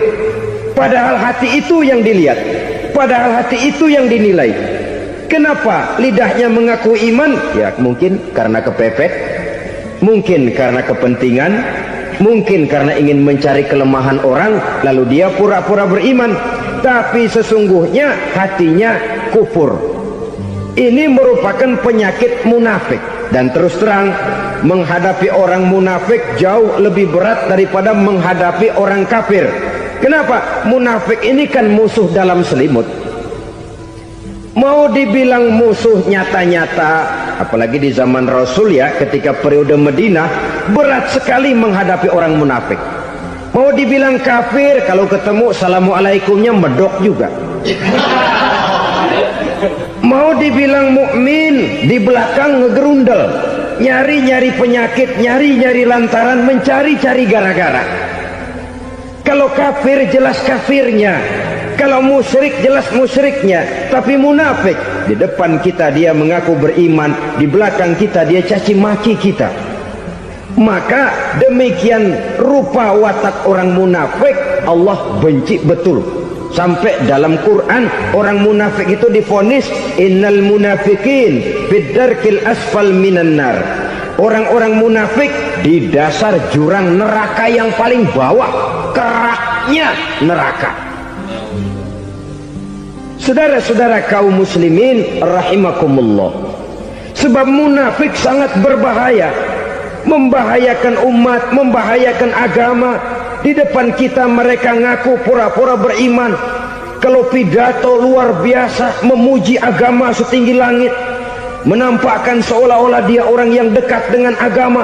S1: Padahal hati itu yang dilihat, padahal hati itu yang dinilai. Kenapa lidahnya mengaku iman? Ya mungkin karena kepepet, mungkin karena kepentingan, mungkin karena ingin mencari kelemahan orang, lalu dia pura-pura beriman, tapi sesungguhnya hatinya kufur. Ini merupakan penyakit munafik. Dan terus terang, menghadapi orang munafik jauh lebih berat daripada menghadapi orang kafir. Kenapa? Munafik ini kan musuh dalam selimut. Mau dibilang musuh nyata-nyata, apalagi di zaman Rasul ya, ketika periode Madinah, berat sekali menghadapi orang munafik. Mau dibilang kafir, kalau ketemu assalamualaikumnya medok juga. Mau dibilang mukmin, di belakang ngegerundel, nyari-nyari penyakit, nyari-nyari lantaran, mencari-cari gara-gara. Kalau kafir jelas kafirnya, kalau musyrik jelas musyriknya. Tapi munafik, di depan kita dia mengaku beriman, di belakang kita dia caci maki kita. Maka demikian rupa watak orang munafik, Allah benci betul. Sampai dalam Quran orang munafik itu divonis innal munafikin fid darkil asfal minan nar. Orang-orang munafik di dasar jurang neraka yang paling bawah, keraknya neraka.
S3: Saudara-saudara kaum muslimin rahimakumullah, sebab munafik sangat berbahaya, membahayakan umat, membahayakan agama. Di depan kita mereka ngaku pura-pura beriman, kalau pidato luar biasa memuji agama setinggi langit, menampakkan seolah-olah dia orang yang dekat dengan agama.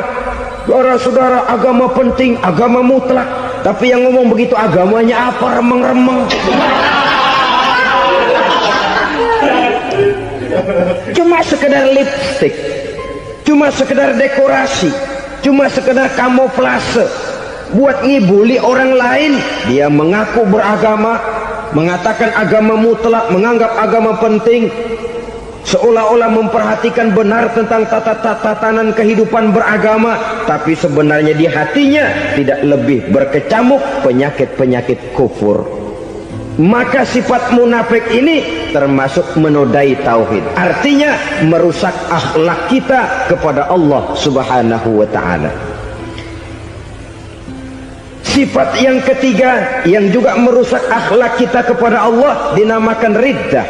S3: Saudara-saudara, agama penting, agama mutlak, tapi yang ngomong begitu agamanya apa? Remeng-remeng. Cuma sekedar lipstick, cuma sekedar dekorasi, cuma sekedar kamuflase buat ngibuli orang lain. Dia mengaku beragama, mengatakan agama mutlak, menganggap agama penting, seolah-olah memperhatikan benar tentang tatanan kehidupan beragama, tapi sebenarnya di hatinya tidak lebih berkecamuk penyakit-penyakit kufur. Maka sifat munafik ini termasuk menodai tauhid, artinya merusak akhlak kita kepada Allah Subhanahu wa ta'ala. Sifat yang ketiga yang juga merusak akhlak kita kepada Allah dinamakan riddah.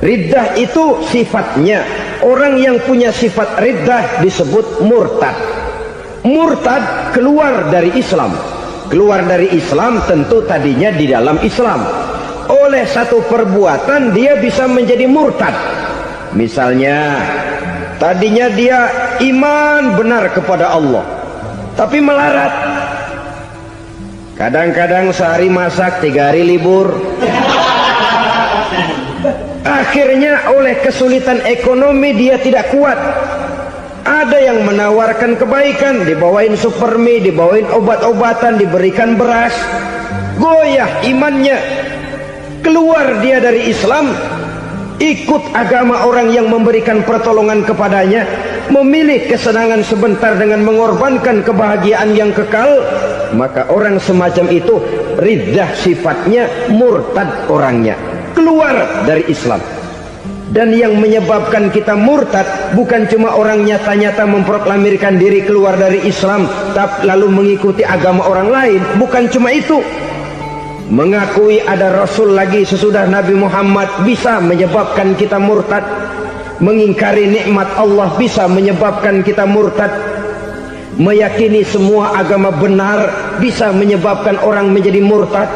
S3: Riddah itu sifatnya, orang yang punya sifat riddah disebut murtad. Murtad keluar dari Islam. Keluar dari Islam tentu tadinya di dalam Islam. Oleh satu perbuatan dia bisa menjadi murtad. Misalnya tadinya dia iman benar kepada Allah, tapi melarat. Kadang-kadang sehari masak, 3 hari libur. Akhirnya oleh kesulitan ekonomi dia tidak kuat. Ada yang menawarkan kebaikan, dibawain supermi, dibawain obat-obatan, diberikan beras. Goyah imannya, keluar dia dari Islam, ikut agama orang yang memberikan pertolongan kepadanya, memilih kesenangan sebentar dengan mengorbankan kebahagiaan yang kekal. Maka orang semacam itu riddah sifatnya, murtad orangnya, keluar dari Islam. Dan yang menyebabkan kita murtad bukan cuma orang nyata-nyata memproklamirkan diri keluar dari Islam tapi lalu mengikuti agama orang lain. Bukan cuma itu, mengakui ada Rasul lagi sesudah Nabi Muhammad bisa menyebabkan kita murtad. Mengingkari nikmat Allah bisa menyebabkan kita murtad. Meyakini semua agama benar bisa menyebabkan orang menjadi murtad.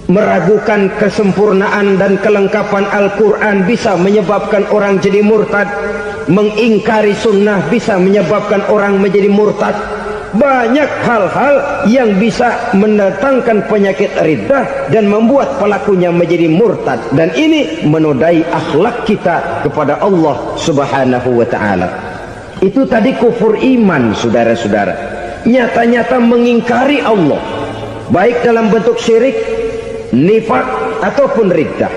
S3: Meragukan kesempurnaan dan kelengkapan Al-Quran bisa menyebabkan orang jadi murtad. Mengingkari sunnah bisa menyebabkan orang menjadi murtad. Banyak hal-hal yang bisa mendatangkan penyakit riddah dan membuat pelakunya menjadi murtad. Dan ini menodai akhlak kita kepada Allah Subhanahu wa ta'ala. Itu tadi kufur iman, saudara-saudara. Nyata-nyata mengingkari Allah, baik dalam bentuk syirik, nifak ataupun riddah.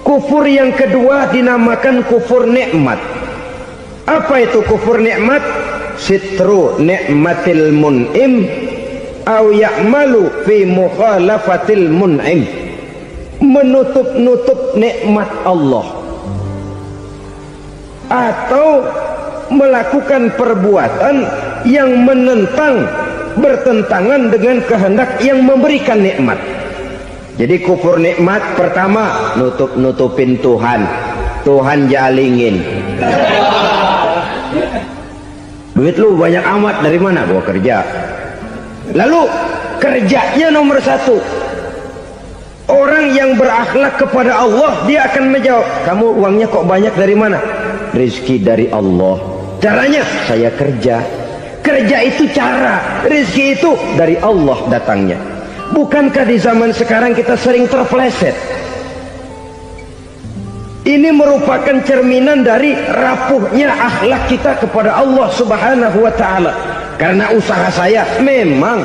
S3: Kufur yang kedua dinamakan kufur nikmat. Apa itu kufur nikmat? Sitru nikmatil mun'im aw ya'malu fi mukhalafatil mun'im. Menutup-nutup nikmat Allah atau melakukan perbuatan yang menentang, bertentangan dengan kehendak yang memberikan nikmat. Jadi kufur nikmat pertama, nutup-nutupin Tuhan. Tuhan jalingin. Duit lu banyak amat, dari mana? Gua kerja. Lalu kerjanya nomor 1. Orang yang berakhlak kepada Allah, dia akan menjawab, kamu uangnya kok banyak, dari mana? Rizki dari Allah. Caranya, saya kerja. Kerja itu cara, rizki itu dari Allah datangnya. Bukankah di zaman sekarang kita sering terpeleset? Ini merupakan cerminan dari rapuhnya akhlak kita kepada Allah Subhanahu wa ta'ala. Karena usaha saya memang,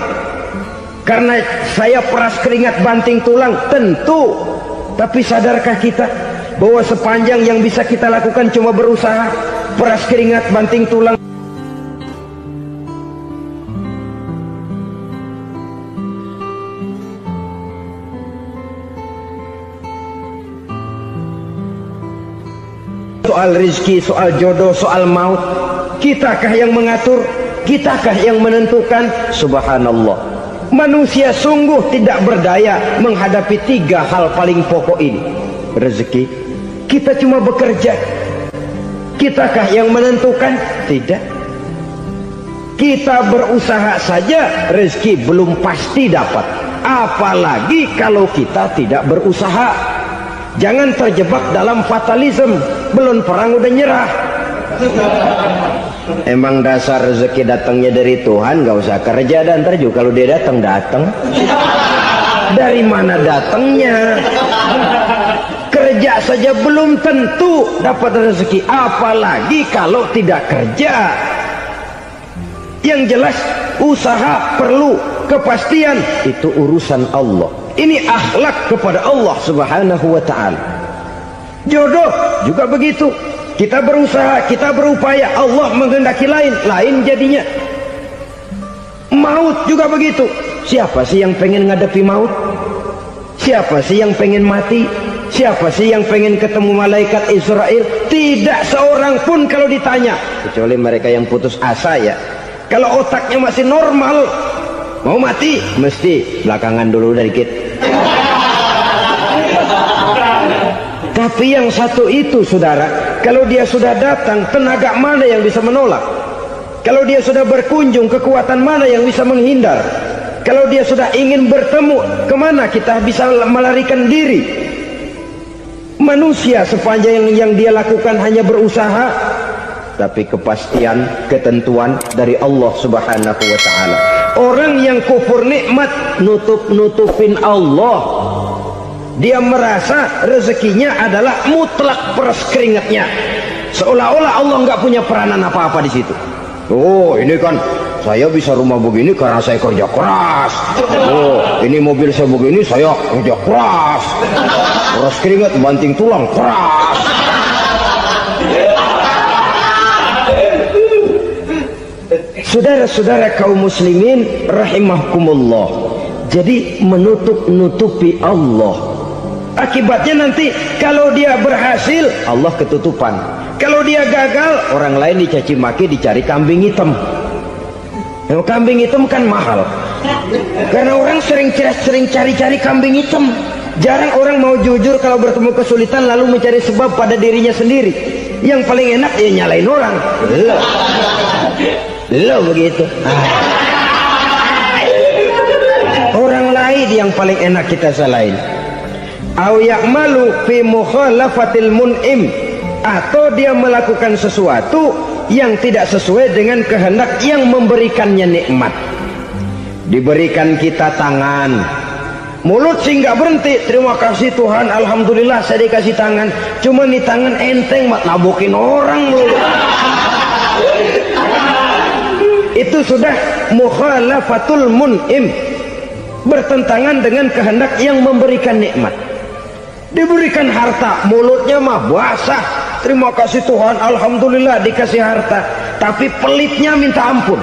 S3: karena saya peras keringat banting tulang, tentu. Tapi sadarkah kita bahwa sepanjang yang bisa kita lakukan cuma berusaha, peras keringat banting tulang? Soal rizki, soal jodoh, soal maut, kitakah yang mengatur? Kitakah yang menentukan? Subhanallah. Manusia sungguh tidak berdaya menghadapi 3 hal paling pokok ini. Rezeki, kita cuma bekerja. Kitakah yang menentukan? Tidak. Kita berusaha saja rezeki belum pasti dapat, apalagi kalau kita tidak berusaha. Jangan terjebak dalam fatalisme, belum perang udah nyerah. Emang dasar rezeki datangnya dari Tuhan, gak usah kerja, dan ntar juga kalau dia datang. Dari mana datangnya? Kerja saja belum tentu dapat rezeki, apalagi kalau tidak kerja. Yang jelas usaha perlu kepastian, itu urusan Allah. Ini akhlak kepada Allah Subhanahu wa ta'ala. Jodoh juga begitu. Kita berusaha, kita berupaya, Allah menghendaki lain jadinya. Maut juga begitu. Siapa sih yang pengen ngadepi maut? Siapa sih yang pengen mati? Siapa sih yang pengen ketemu malaikat Israel? Tidak seorang pun kalau ditanya, kecuali mereka yang putus asa ya. Kalau otaknya masih normal, mau mati mesti belakangan dulu dikit. Tapi yang satu itu saudara, kalau dia sudah datang, tenaga mana yang bisa menolak? Kalau dia sudah berkunjung, kekuatan mana yang bisa menghindar? Kalau dia sudah ingin bertemu, kemana kita bisa melarikan diri? Manusia sepanjang yang dia lakukan hanya berusaha, tapi kepastian, ketentuan dari Allah Subhanahu wa ta'ala. Orang yang kufur nikmat, nutupin Allah. Dia merasa rezekinya adalah mutlak peras keringatnya, seolah-olah Allah nggak punya peranan apa-apa di situ. Oh, ini kan saya bisa rumah begini karena saya kerja keras. Oh, ini mobil saya begini, saya kerja keras. Peras keringat, banting tulang, keras. Saudara-saudara kaum muslimin rahimahkumullah, jadi menutupi Allah. Akibatnya nanti kalau dia berhasil, Allah ketutupan. Kalau dia gagal, orang lain dicaci maki, dicari kambing hitam. Yang kambing hitam kan mahal, karena orang sering cari-cari kambing hitam. Jarang orang mau jujur kalau bertemu kesulitan lalu mencari sebab pada dirinya sendiri. Yang paling enak ya nyalain orang. Lo begitu. Orang lain yang paling enak kita salahin. Au ya'malu fi mukhalafatil mun'im, atau dia melakukan sesuatu yang tidak sesuai dengan kehendak yang memberikannya nikmat. Diberikan kita tangan, mulut sih nggak berhenti, terima kasih Tuhan, alhamdulillah saya dikasih tangan. Cuma nih tangan enteng mat nabokin orang lu. Itu sudah mukhalafatul mun'im, bertentangan dengan kehendak yang memberikan nikmat. Diberikan harta, mulutnya mah basah, terima kasih Tuhan, alhamdulillah dikasih harta, tapi pelitnya minta ampun,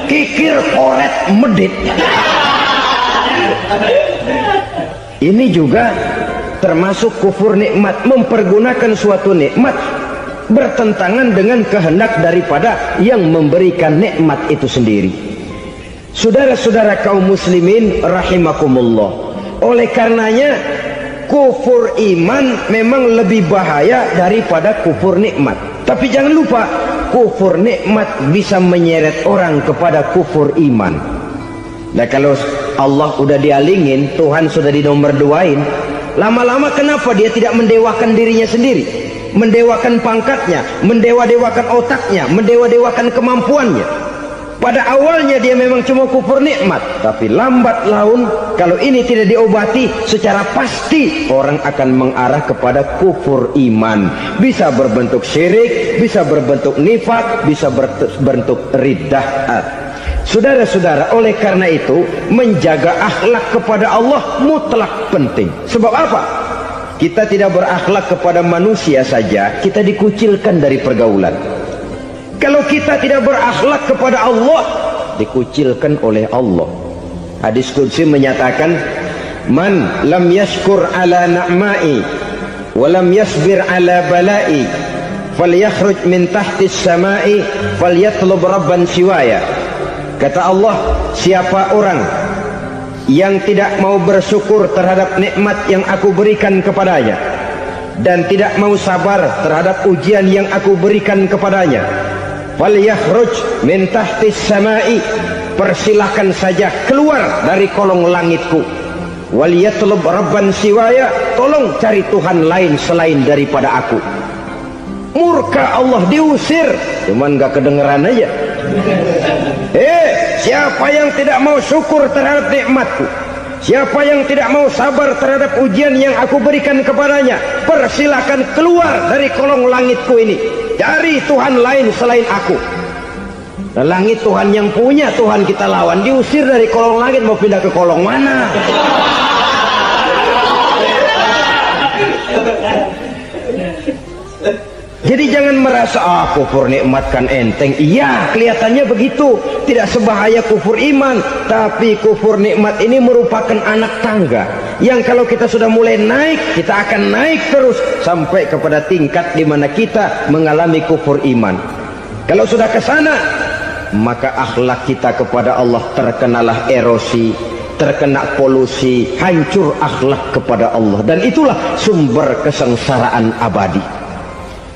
S3: kikir, koret, medit. Ini juga termasuk kufur nikmat, mempergunakan suatu nikmat bertentangan dengan kehendak daripada yang memberikan nikmat itu sendiri. Saudara-saudara kaum muslimin rahimakumullah, oleh karenanya kufur iman memang lebih bahaya daripada kufur nikmat. Tapi jangan lupa, kufur nikmat bisa menyeret orang kepada kufur iman. Nah kalau Allah udah dialingin, Tuhan sudah dinomor duain, lama-lama kenapa dia tidak mendewakan dirinya sendiri, mendewakan pangkatnya, mendewa-dewakan otaknya, mendewa-dewakan kemampuannya? Pada awalnya dia memang cuma kufur nikmat, tapi lambat laun kalau ini tidak diobati secara pasti, orang akan mengarah kepada kufur iman. Bisa berbentuk syirik, bisa berbentuk nifak, bisa berbentuk riddah. Saudara-saudara, oleh karena itu menjaga akhlak kepada Allah mutlak penting. Sebab apa? Kita tidak berakhlak kepada manusia saja, kita dikucilkan dari pergaulan. Kalau kita tidak berakhlak kepada Allah, dikucilkan oleh Allah. Hadis qudsi menyatakan, man lam yashkur ala na'mai wa lam yasbir ala balai falyakhruj min tahtis samai falyatlub rabban siwaya. Kata Allah, siapa orang yang tidak mau bersyukur terhadap nikmat yang aku berikan kepadanya dan tidak mau sabar terhadap ujian yang aku berikan kepadanya, falyakhruj min tahtis samai, persilahkan saja keluar dari kolong langitku, waliyatlub rabban siwaya, tolong cari Tuhan lain selain daripada aku. Murka Allah, diusir, cuman gak kedengeran aja. Siapa yang tidak mau syukur terhadap nikmatku, siapa yang tidak mau sabar terhadap ujian yang aku berikan kepadanya, persilahkan keluar dari kolong langitku ini, cari Tuhan lain selain aku. Nah, langit Tuhan yang punya, Tuhan kita lawan, diusir dari kolong langit, mau pindah ke kolong mana? Jadi jangan merasa kufur nikmat kan enteng. Iya, kelihatannya begitu, tidak sebahaya kufur iman. Tapi kufur nikmat ini merupakan anak tangga yang kalau kita sudah mulai naik, kita akan naik terus sampai kepada tingkat di mana kita mengalami kufur iman. Kalau sudah ke sana, maka akhlak kita kepada Allah terkenalah erosi, terkena polusi, hancur akhlak kepada Allah, dan itulah sumber kesengsaraan abadi.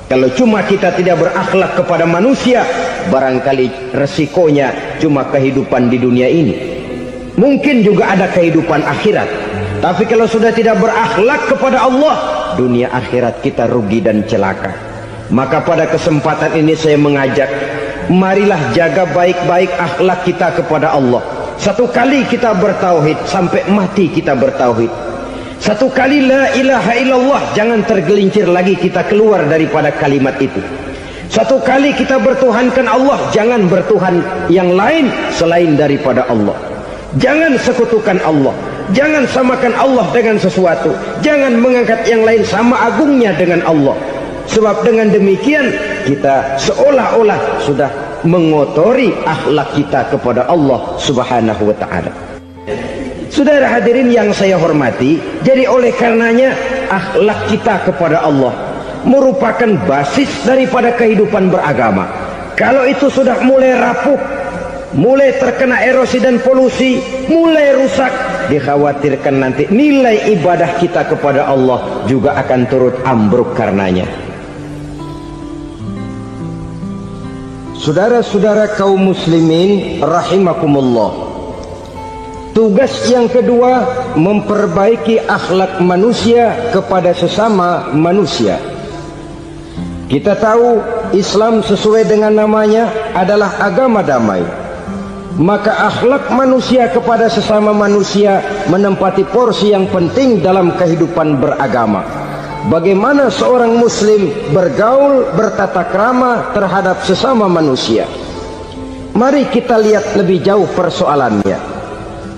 S3: Kalau cuma kita tidak berakhlak kepada manusia, barangkali resikonya cuma kehidupan di dunia ini. Mungkin juga ada kehidupan akhirat. Tapi kalau sudah tidak berakhlak kepada Allah, dunia akhirat kita rugi dan celaka. Maka pada kesempatan ini saya mengajak, marilah jaga baik-baik akhlak kita kepada Allah. Satu kali kita bertauhid, sampai mati kita bertauhid. Satu kali la ilaha illallah, jangan tergelincir lagi kita keluar daripada kalimat itu. Satu kali kita bertuhankan Allah, jangan bertuhan yang lain selain daripada Allah. Jangan sekutukan Allah, jangan samakan Allah dengan sesuatu, jangan mengangkat yang lain sama agungnya dengan Allah. Sebab dengan demikian kita seolah-olah sudah mengotori akhlak kita kepada Allah Subhanahu wa ta'ala. Saudara hadirin yang saya hormati, jadi oleh karenanya akhlak kita kepada Allah merupakan basis daripada kehidupan beragama. Kalau itu sudah mulai rapuh, mulai terkena erosi dan polusi, mulai rusak, dikhawatirkan nanti nilai ibadah kita kepada Allah juga akan turut ambruk karenanya. Saudara-saudara kaum muslimin rahimakumullah, tugas yang kedua, memperbaiki akhlak manusia kepada sesama manusia. Kita tahu Islam sesuai dengan namanya adalah agama damai. Maka akhlak manusia kepada sesama manusia menempati porsi yang penting dalam kehidupan beragama. Bagaimana seorang muslim bergaul, bertata krama terhadap sesama manusia. Mari kita lihat lebih jauh persoalannya.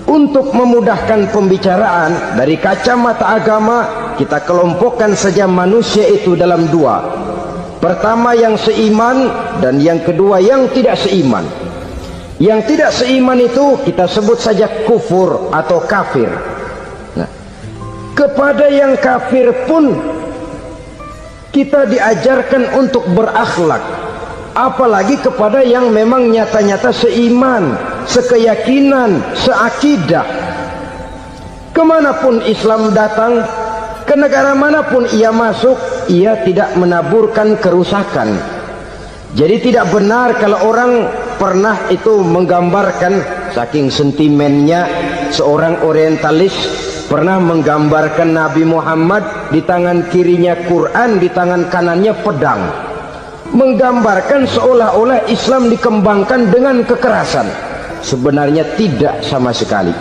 S3: Untuk memudahkan pembicaraan dari kacamata agama, kita kelompokkan saja manusia itu dalam dua. Pertama yang seiman, dan yang kedua yang tidak seiman. Yang tidak seiman itu kita sebut saja kufur atau kafir. Nah, kepada yang kafir pun kita diajarkan untuk berakhlak, apalagi kepada yang memang nyata-nyata seiman, sekeyakinan, seakidah. Kemanapun Islam datang, ke negara manapun ia masuk, ia tidak menaburkan kerusakan. Jadi tidak benar kalau orang pernah itu menggambarkan, saking sentimennya seorang orientalis pernah menggambarkan Nabi Muhammad di tangan kirinya Quran, di tangan kanannya pedang, menggambarkan seolah-olah Islam dikembangkan dengan kekerasan. Sebenarnya tidak sama sekali.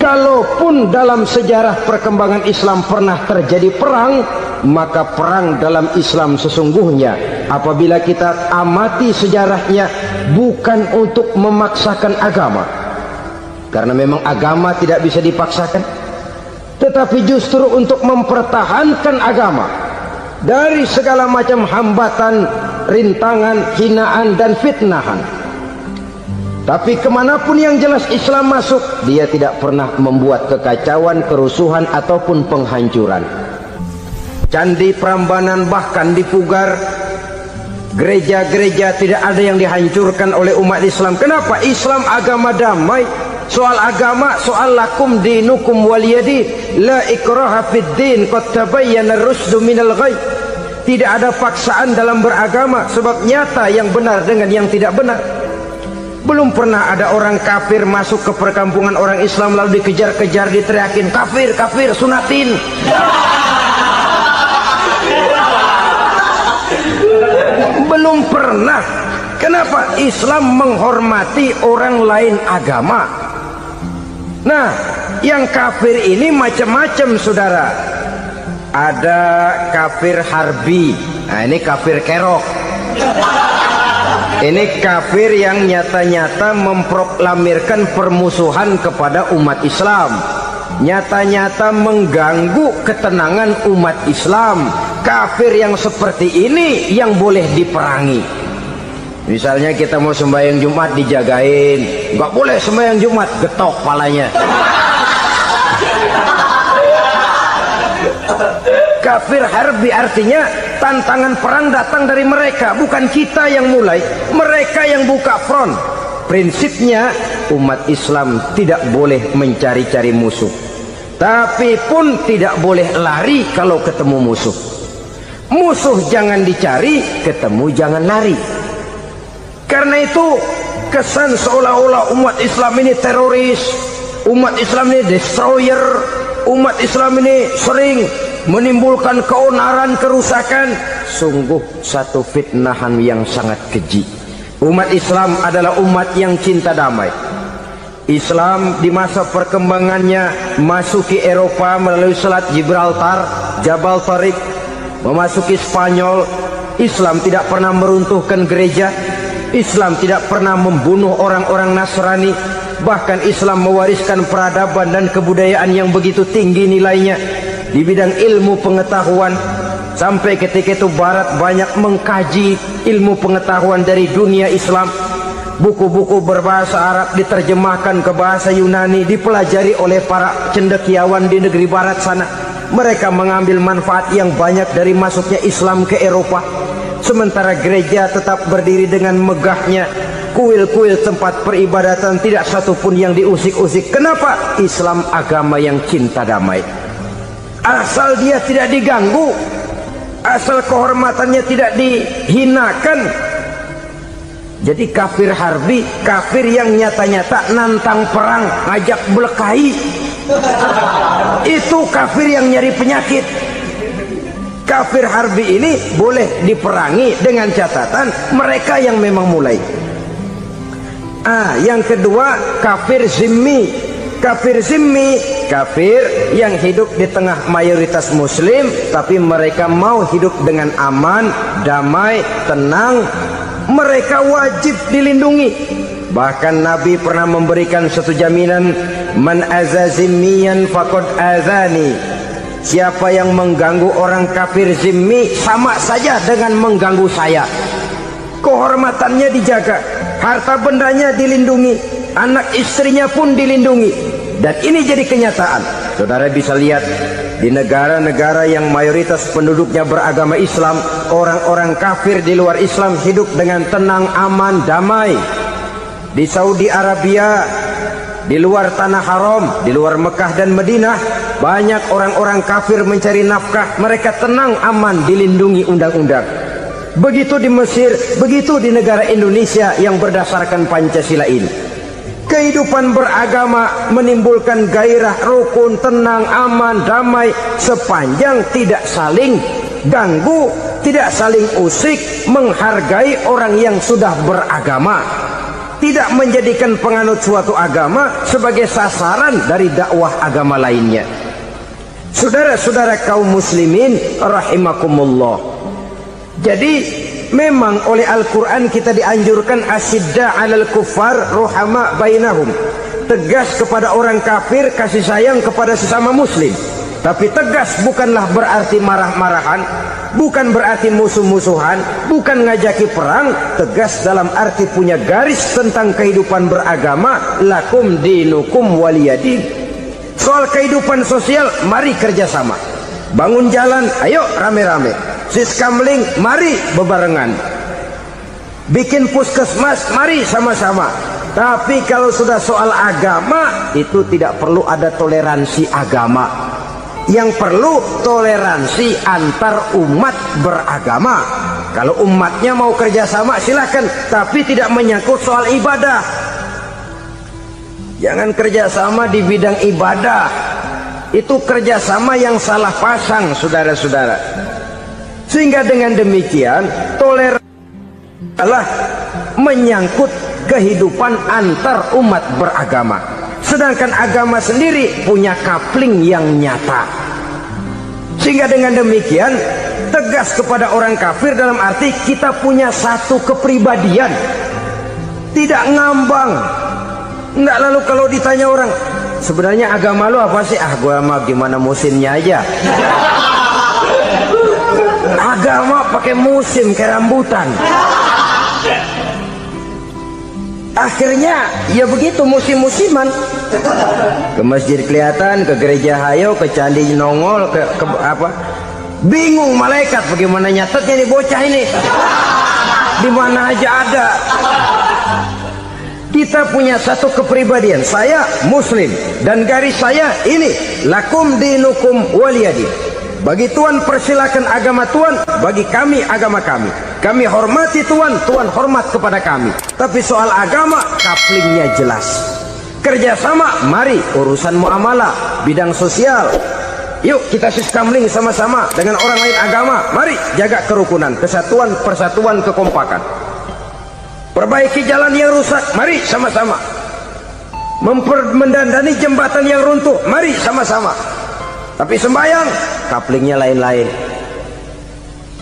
S3: Kalaupun dalam sejarah perkembangan Islam pernah terjadi perang, maka perang dalam Islam sesungguhnya apabila kita amati sejarahnya bukan untuk memaksakan agama, karena memang agama tidak bisa dipaksakan, tetapi justru untuk mempertahankan agama dari segala macam hambatan, rintangan, hinaan dan fitnahan. Tapi kemanapun yang jelas Islam masuk, dia tidak pernah membuat kekacauan, kerusuhan ataupun penghancuran. Candi Prambanan bahkan dipugar, Gereja-gereja tidak ada yang dihancurkan oleh umat Islam. Kenapa? Islam agama damai. Soal agama, soal lakum dinukum waliyadin, la ikraha fid din, qad tabayyana ar-rusydu minal ghayy. Tidak ada paksaan dalam beragama, sebab nyata yang benar dengan yang tidak benar. Belum pernah ada orang kafir masuk ke perkampungan orang Islam lalu dikejar-kejar, diteriakin kafir, kafir, sunatin. Belum pernah. Kenapa? Islam menghormati orang lain agama. Nah, yang kafir ini macam-macam, saudara. Ada kafir harbi. Nah, ini kafir kerok. Ini kafir yang nyata-nyata memproklamirkan permusuhan kepada umat Islam, nyata-nyata mengganggu ketenangan umat Islam. Kafir yang seperti ini yang boleh diperangi. Misalnya kita mau sembahyang Jumat dijagain, nggak boleh sembahyang Jumat, getok palanya. Kafir harbi artinya tantangan perang datang dari mereka, bukan kita yang mulai, mereka yang buka front. Prinsipnya umat Islam tidak boleh mencari-cari musuh, tapi pun tidak boleh lari kalau ketemu musuh. Musuh jangan dicari, ketemu jangan lari. Karena itu kesan seolah-olah umat Islam ini teroris, umat Islam ini destroyer, umat Islam ini sering menimbulkan keonaran, kerusakan. Sungguh satu fitnahan yang sangat keji. Umat Islam adalah umat yang cinta damai. Islam di masa perkembangannya masuki Eropa melalui Selat Gibraltar, Jabal Tariq, memasuki Spanyol. Islam tidak pernah meruntuhkan gereja. Islam tidak pernah membunuh orang-orang Nasrani. Bahkan Islam mewariskan peradaban dan kebudayaan yang begitu tinggi nilainya di bidang ilmu pengetahuan. Sampai ketika itu Barat banyak mengkaji ilmu pengetahuan dari dunia Islam. Buku-buku berbahasa Arab diterjemahkan ke bahasa Yunani, dipelajari oleh para cendekiawan di negeri Barat sana. Mereka mengambil manfaat yang banyak dari masuknya Islam ke Eropa. Sementara gereja tetap berdiri dengan megahnya. Kuil-kuil tempat peribadatan tidak satupun yang diusik-usik. Kenapa? Islam agama yang cinta damai. Asal dia tidak diganggu, asal kehormatannya tidak dihinakan. Jadi kafir harbi, kafir yang nyata-nyata nantang perang, ngajak berkelahi. Itu kafir yang nyari penyakit. Kafir harbi ini boleh diperangi dengan catatan mereka yang memang mulai. Yang kedua kafir zimmi. Kafir zimmi, kafir yang hidup di tengah mayoritas muslim, tapi mereka mau hidup dengan aman, damai, tenang. Mereka wajib dilindungi. Bahkan Nabi pernah memberikan satu jaminan, man aza zimmiyan faqad azani. Siapa yang mengganggu orang kafir zimmi sama saja dengan mengganggu saya. Kehormatannya dijaga, harta bendanya dilindungi, anak istrinya pun dilindungi. Dan ini jadi kenyataan. Saudara bisa lihat di negara-negara yang mayoritas penduduknya beragama Islam, orang-orang kafir di luar Islam hidup dengan tenang, aman, damai. Di Saudi Arabia, di luar tanah haram, di luar Mekah dan Madinah, banyak orang-orang kafir mencari nafkah. Mereka tenang, aman, dilindungi undang-undang. Begitu di Mesir, begitu di negara Indonesia yang berdasarkan Pancasila ini. Kehidupan beragama menimbulkan gairah, rukun, tenang, aman, damai, sepanjang tidak saling ganggu, tidak saling usik, menghargai orang yang sudah beragama, tidak menjadikan penganut suatu agama sebagai sasaran dari dakwah agama lainnya. Saudara-saudara kaum muslimin rahimakumullah. Jadi memang oleh Al-Quran kita dianjurkan asyidda 'alal kuffar ruhama bainahum. Tegas kepada orang kafir, kasih sayang kepada sesama muslim. Tapi tegas bukanlah berarti marah-marahan, bukan berarti musuh-musuhan, bukan ngajaki perang. Tegas dalam arti punya garis tentang kehidupan beragama, lakum dinukum waliyadin. Soal kehidupan sosial, mari kerjasama. Bangun jalan, ayo rame-rame. Siskamling, mari bebarengan. bikin puskesmas, mari sama-sama. Tapi kalau sudah soal agama, itu tidak perlu ada toleransi agama. Yang perlu toleransi antar umat beragama. Kalau umatnya mau kerjasama silakan, tapi tidak menyangkut soal ibadah. Jangan kerjasama di bidang ibadah. Itu kerjasama yang salah pasang, saudara-saudara. Sehingga dengan demikian toleransi adalah menyangkut kehidupan antar umat beragama. Sedangkan agama sendiri punya kapling yang nyata. Sehingga dengan demikian tegas kepada orang kafir dalam arti kita punya satu kepribadian, tidak ngambang. Enggak, lalu kalau ditanya orang, sebenarnya agama lu apa sih? Ah, gua mah gimana musimnya aja. Agama pakai musim kayak rambutan. Akhirnya ya begitu, musim-musiman. Ke masjid kelihatan, ke gereja hayo, ke candi nongol, ke apa? Bingung malaikat bagaimana nyatetnya nih bocah ini. Di mana aja ada. Kita punya satu kepribadian. Saya Muslim dan garis saya ini, lakum dinukum waliyadin. Bagi Tuhan persilakan agama Tuhan, bagi kami agama kami. Kami hormati Tuhan, Tuhan hormat kepada kami. Tapi soal agama, kaplingnya jelas. Kerjasama, mari urusan muamalah, bidang sosial. Yuk kita sistemling sama-sama dengan orang lain agama. Mari jaga kerukunan, kesatuan, persatuan, kekompakan. Perbaiki jalan yang rusak, mari sama-sama. Mendandani jembatan yang runtuh, mari sama-sama. Tapi sembahyang, kaplingnya lain-lain.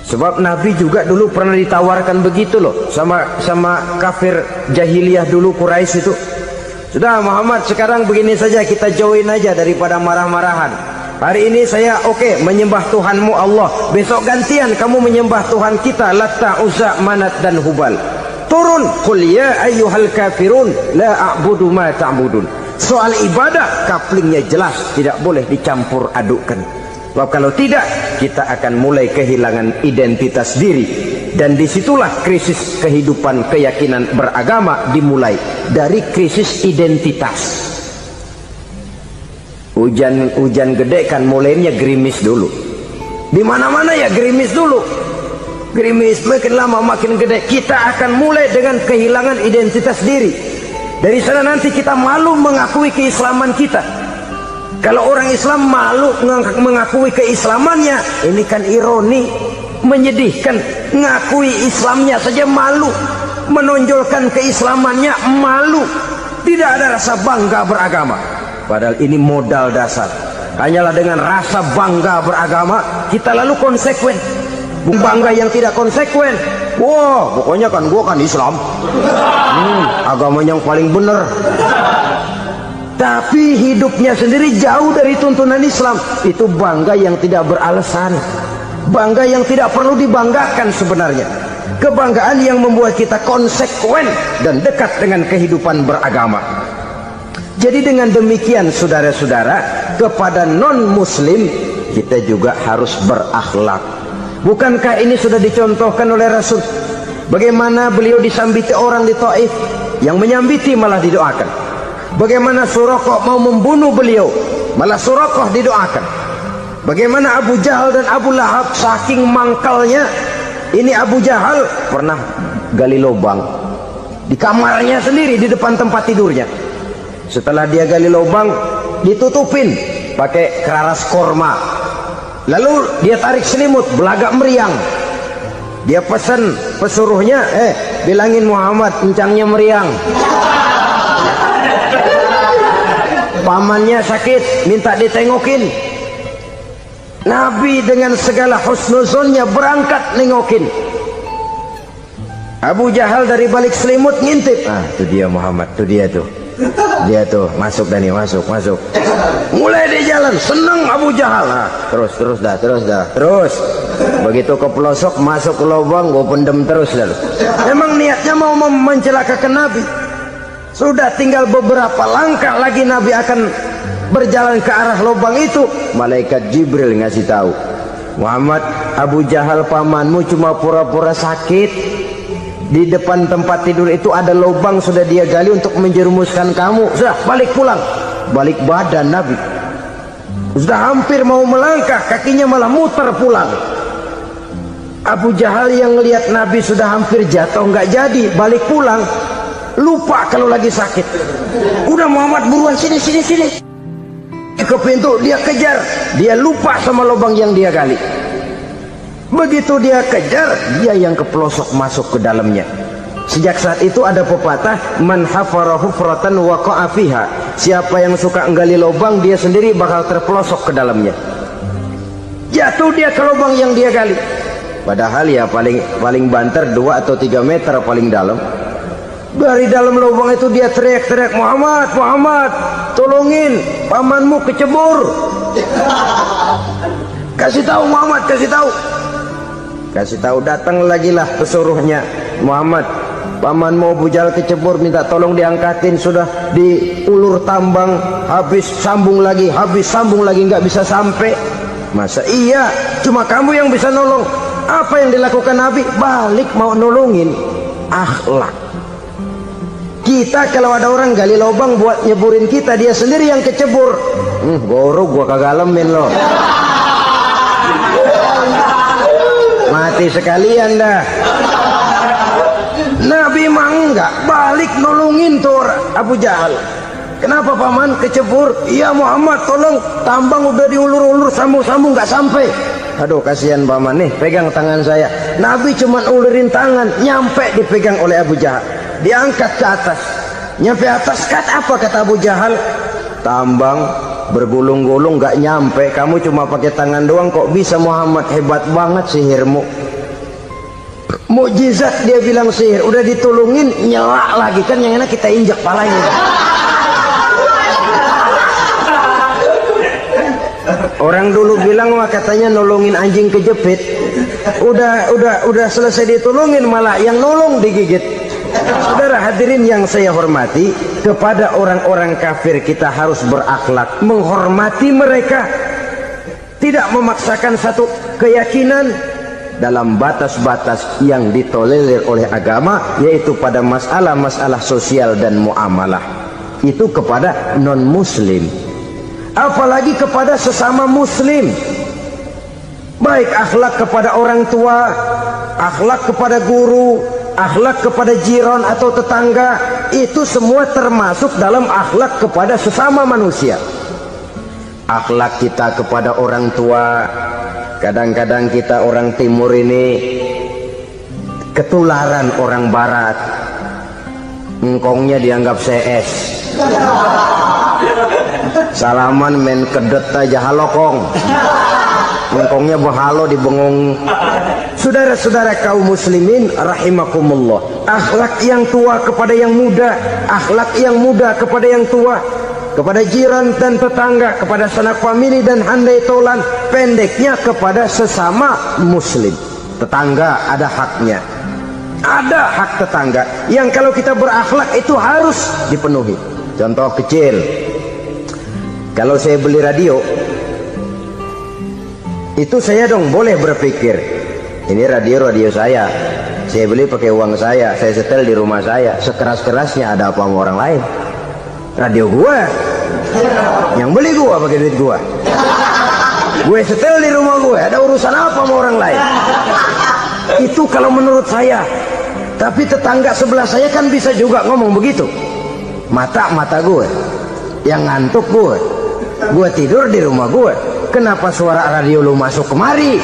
S3: Sebab Nabi juga dulu pernah ditawarkan begitu loh sama kafir jahiliyah dulu, Quraisy itu. Sudah Muhammad, sekarang begini saja, kita join aja daripada marah-marahan. Hari ini saya oke, menyembah Tuhanmu Allah. Besok gantian kamu menyembah Tuhan kita, Latta, Uzza, Manat dan Hubal. Turun, qul ya ayyuhal kafirun la a'budu ma ta'budun. Soal ibadah kaplingnya jelas, tidak boleh dicampur adukkan. Sebab kalau tidak, kita akan mulai kehilangan identitas diri. Dan disitulah krisis kehidupan keyakinan beragama dimulai. Dari krisis identitas. Hujan gede kan mulainya gerimis dulu. Di mana-mana ya gerimis dulu. Gerimis makin lama makin gede. Kita akan mulai dengan kehilangan identitas diri. Dari sana nanti kita malu mengakui keislaman kita. Kalau orang Islam malu mengakui keislamannya, ini kan ironi, menyedihkan. Ngakui Islamnya saja malu, menonjolkan keislamannya malu. Tidak ada rasa bangga beragama. Padahal ini modal dasar. Hanyalah dengan rasa bangga beragama kita lalu konsekuen. Bangga yang tidak konsekuen, wah pokoknya kan gua kan Islam, agama yang paling benar. Tapi hidupnya sendiri jauh dari tuntunan Islam. Itu bangga yang tidak beralasan, bangga yang tidak perlu dibanggakan sebenarnya. Kebanggaan yang membuat kita konsekuen dan dekat dengan kehidupan beragama. Jadi dengan demikian saudara-saudara, kepada non-muslim kita juga harus berakhlak. Bukankah ini sudah dicontohkan oleh Rasul? Bagaimana beliau disambiti orang di Taif, yang menyambiti malah didoakan. Bagaimana Suraqah mau membunuh beliau, malah Suraqah didoakan. Bagaimana Abu Jahal dan Abu Lahab saking mangkalnya. Ini Abu Jahal pernah gali lubang di kamarnya sendiri, di depan tempat tidurnya. Setelah dia gali lubang, ditutupin pakai keraras korma. Lalu dia tarik selimut, belagak meriang. Dia pesan pesuruhnya, bilangin Muhammad encangnya meriang. Pamannya sakit, minta ditengokin. Nabi dengan segala husnuzonnya berangkat nengokin. Abu Jahal dari balik selimut ngintip. Ah, itu dia Muhammad, itu dia tuh. Dia tuh masuk Dani, masuk. Mulai di jalan, seneng Abu Jahal. Nah, terus dah. Begitu ke pelosok, masuk ke lubang, gue pendem terus lalu. Memang niatnya mau mencelakakan Nabi. Sudah tinggal beberapa langkah lagi Nabi akan berjalan ke arah lubang itu. Malaikat Jibril ngasih tahu, Muhammad, Abu Jahal pamanmu cuma pura-pura sakit. Di depan tempat tidur itu ada lubang sudah dia gali untuk menjerumuskan kamu. Sudah balik pulang. Balik badan Nabi. Sudah hampir mau melangkah, kakinya malah muter pulang. Abu Jahal yang lihat Nabi sudah hampir jatuh nggak jadi, balik pulang. Lupa kalau lagi sakit. Udah Muhammad buruan sini. Ke pintu dia kejar. Dia lupa sama lubang yang dia gali. Begitu dia kejar, dia yang kepelosok masuk ke dalamnya. Sejak saat itu ada pepatah, man hafara hufratan waqa'a fiha. Siapa yang suka nggali lubang, dia sendiri bakal terpelosok ke dalamnya. Jatuh dia ke lubang yang dia gali. Padahal ya paling banter 2 atau 3 meter paling dalam. Dari dalam lubang itu dia teriak-teriak, Muhammad, tolongin, pamanmu kecebur. Kasih tahu Muhammad, kasih tahu. Datang lagi lah pesuruhnya, Muhammad, pamanmu Abu Jahal kecebur, minta tolong diangkatin. Sudah diulur tambang, habis sambung lagi, nggak bisa sampai. Masa iya, cuma kamu yang bisa nolong. Apa yang dilakukan Nabi? Balik mau nolongin. Akhlak. Kita kalau ada orang gali lubang buat nyeburin kita, dia sendiri yang kecebur. Guru gua kagak lemin loh. Mati sekalian dah. Nabi mah enggak, balik nolongin tuh Abu Jahal. Kenapa paman kecebur? Iya Muhammad, tolong, tambang udah diulur-ulur, sambung-sambung nggak sampai. Aduh kasihan paman nih, pegang tangan saya. Nabi cuma ulurin tangan, nyampe dipegang oleh Abu Jahal. Diangkat ke atas, nyampe atas. Apa kata Abu Jahal? Tambang bergulung-gulung gak nyampe, kamu cuma pakai tangan doang kok bisa Muhammad, hebat banget sihirmu. Mukjizat dia bilang sihir, udah ditolongin nyelak lagi, kan yang enak kita injak palanya. Orang dulu bilang wah katanya nolongin anjing kejepit. Udah selesai ditolongin malah yang nolong digigit. Saudara hadirin yang saya hormati, kepada orang-orang kafir kita harus berakhlak, menghormati mereka, tidak memaksakan satu keyakinan dalam batas-batas yang ditolerir oleh agama, yaitu pada masalah-masalah sosial dan muamalah. Itu kepada non-muslim, apalagi kepada sesama muslim. Baik akhlak kepada orang tua, akhlak kepada guru, akhlak kepada jiran atau tetangga, itu semua termasuk dalam akhlak kepada sesama manusia. Akhlak kita kepada orang tua, kadang-kadang kita orang timur ini ketularan orang barat. Engkongnya dianggap CS, salaman main kedet aja halokong, engkongnya bahalo dibengong. Saudara-saudara kaum muslimin rahimakumullah, akhlak yang tua kepada yang muda, akhlak yang muda kepada yang tua, kepada jiran dan tetangga, kepada sanak famili dan handai tolan, pendeknya kepada sesama muslim. Tetangga ada haknya, ada hak tetangga yang kalau kita berakhlak itu harus dipenuhi. Contoh kecil, kalau saya beli radio, itu saya dong boleh berpikir, ini radio saya beli pakai uang saya setel di rumah saya, sekeras-kerasnya ada apa sama orang lain? Radio gua, yang beli gua pakai duit gua, gue setel di rumah gue, ada urusan apa sama orang lain? Itu kalau menurut saya. Tapi tetangga sebelah saya kan bisa juga ngomong begitu. Mata gue yang ngantuk, gue tidur di rumah gue, kenapa suara radio lu masuk kemari?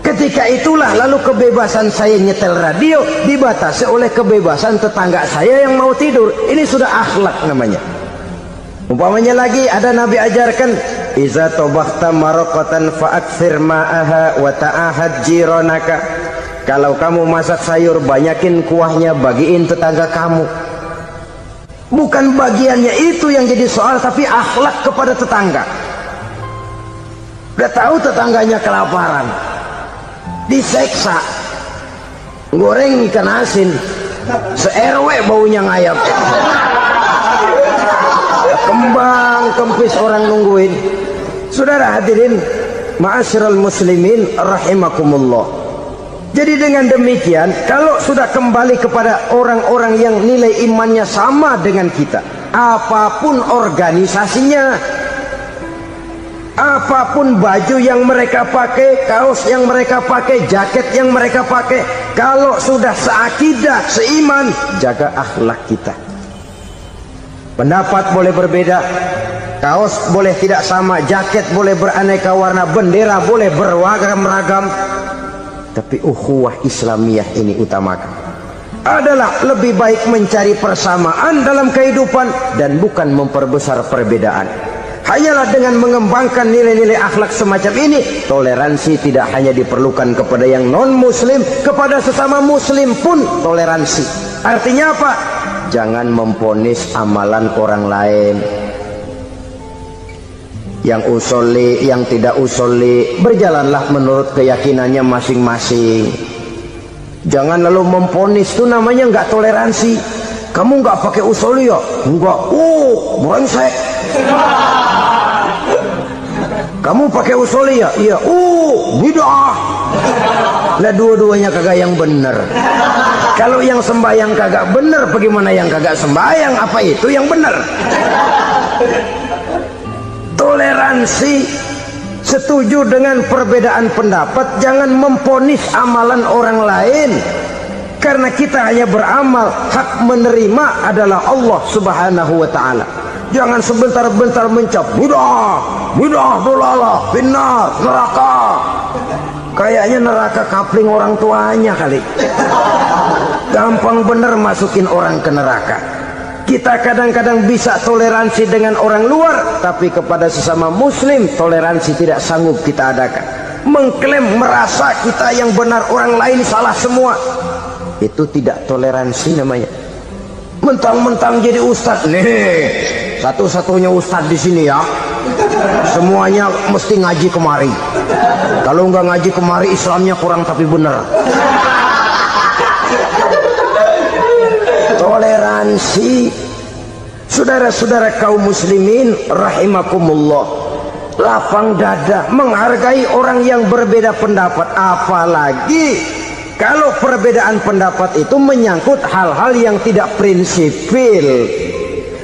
S3: Ketika itulah lalu kebebasan saya nyetel radio dibatasi oleh kebebasan tetangga saya yang mau tidur. Ini sudah akhlak namanya. Umpamanya lagi ada Nabi ajarkan, iza tobakhta maraqatan fa'akthir ma'aha wa ta'ahad jiranaka. Kalau kamu masak sayur, banyakin kuahnya, bagiin tetangga kamu. Bukan bagiannya itu yang jadi soal, tapi akhlak kepada tetangga. Udah tahu tetangganya kelaparan, diseksa, goreng ikan asin, se-RW baunya ngayap, kembang kempis orang nungguin. Saudara hadirin ma'asyiral muslimin rahimakumullah, Jadi dengan demikian, kalau sudah kembali kepada orang-orang yang nilai imannya sama dengan kita, apapun organisasinya, apapun baju yang mereka pakai, kaos yang mereka pakai, jaket yang mereka pakai, kalau sudah seakidah, seiman, jaga akhlak kita. Pendapat boleh berbeda, kaos boleh tidak sama, jaket boleh beraneka warna, bendera boleh beragam-ragam, tapi ukhuwah Islamiyah ini utamakan. Adalah lebih baik mencari persamaan dalam kehidupan dan bukan memperbesar perbedaan. Hanyalah dengan mengembangkan nilai-nilai akhlak semacam ini, toleransi tidak hanya diperlukan kepada yang non-muslim, kepada sesama muslim pun toleransi. Artinya apa? Jangan memponis amalan orang lain. Yang usoli, yang tidak usoli, berjalanlah menurut keyakinannya masing-masing. Jangan lalu memponis, itu namanya nggak toleransi. Kamu nggak pakai usoli ya? Enggak. Brengsek. Kamu pakai usoli ya? Iya. Bid'ah. Lah dua-duanya kagak yang bener. Kalau yang sembahyang kagak bener, bagaimana yang kagak sembahyang? Apa itu yang bener? Toleransi, setuju dengan perbedaan pendapat, jangan memponis amalan orang lain, karena kita hanya beramal, hak menerima adalah Allah Subhanahu wa ta'ala. Jangan sebentar-bentar mencap bid'ah dolalah, finnar, neraka. Kayaknya neraka kapling orang tuanya kali. Gampang bener masukin orang ke neraka. Kita kadang-kadang bisa toleransi dengan orang luar, tapi kepada sesama muslim toleransi tidak sanggup kita adakan. Mengklaim merasa kita yang benar, orang lain salah semua, itu tidak toleransi namanya. Mentang-mentang jadi ustadz, nih satu-satunya ustadz di sini ya, semuanya mesti ngaji kemari. Kalau nggak ngaji kemari, Islamnya kurang tapi benar. Toleransi, saudara-saudara kaum muslimin rahimakumullah, lapang dada menghargai orang yang berbeda pendapat, apalagi kalau perbedaan pendapat itu menyangkut hal-hal yang tidak prinsipil,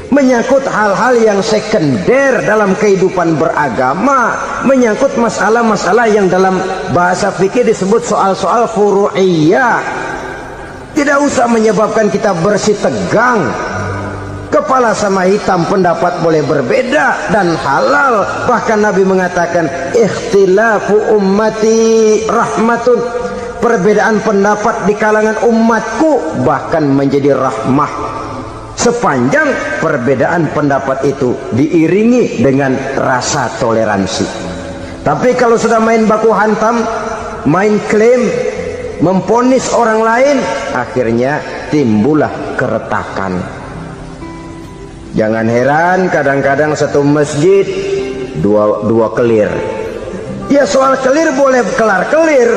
S3: menyangkut hal-hal yang sekunder dalam kehidupan beragama, menyangkut masalah-masalah yang dalam bahasa fikih disebut soal-soal furu'iyah. Tidak usah menyebabkan kita bersih tegang. Kepala sama hitam, pendapat boleh berbeda dan halal. Bahkan Nabi mengatakan ikhtilafu ummati rahmatun, perbedaan pendapat di kalangan umatku bahkan menjadi rahmah, sepanjang perbedaan pendapat itu diiringi dengan rasa toleransi. Tapi kalau sudah main baku hantam, main klaim, memponis orang lain, akhirnya timbullah keretakan. Jangan heran kadang-kadang satu masjid dua kelir. Ya soal kelir boleh kelar-kelir,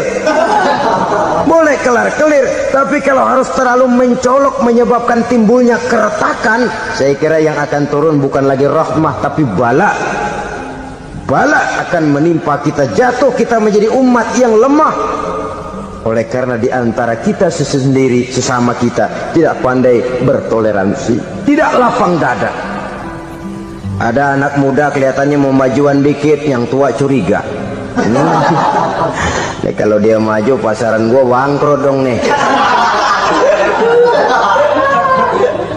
S3: boleh kelar-kelir, tapi kalau harus terlalu mencolok menyebabkan timbulnya keretakan, saya kira yang akan turun bukan lagi rahmah tapi bala. Bala akan menimpa kita, jatuh kita menjadi umat yang lemah. Oleh karena di antara kita sendiri, sesama kita tidak pandai bertoleransi, tidak lapang dada. Ada anak muda kelihatannya mau majuan dikit, yang tua curiga. Nih, kalau dia maju pasaran gua bangkrut dong nih.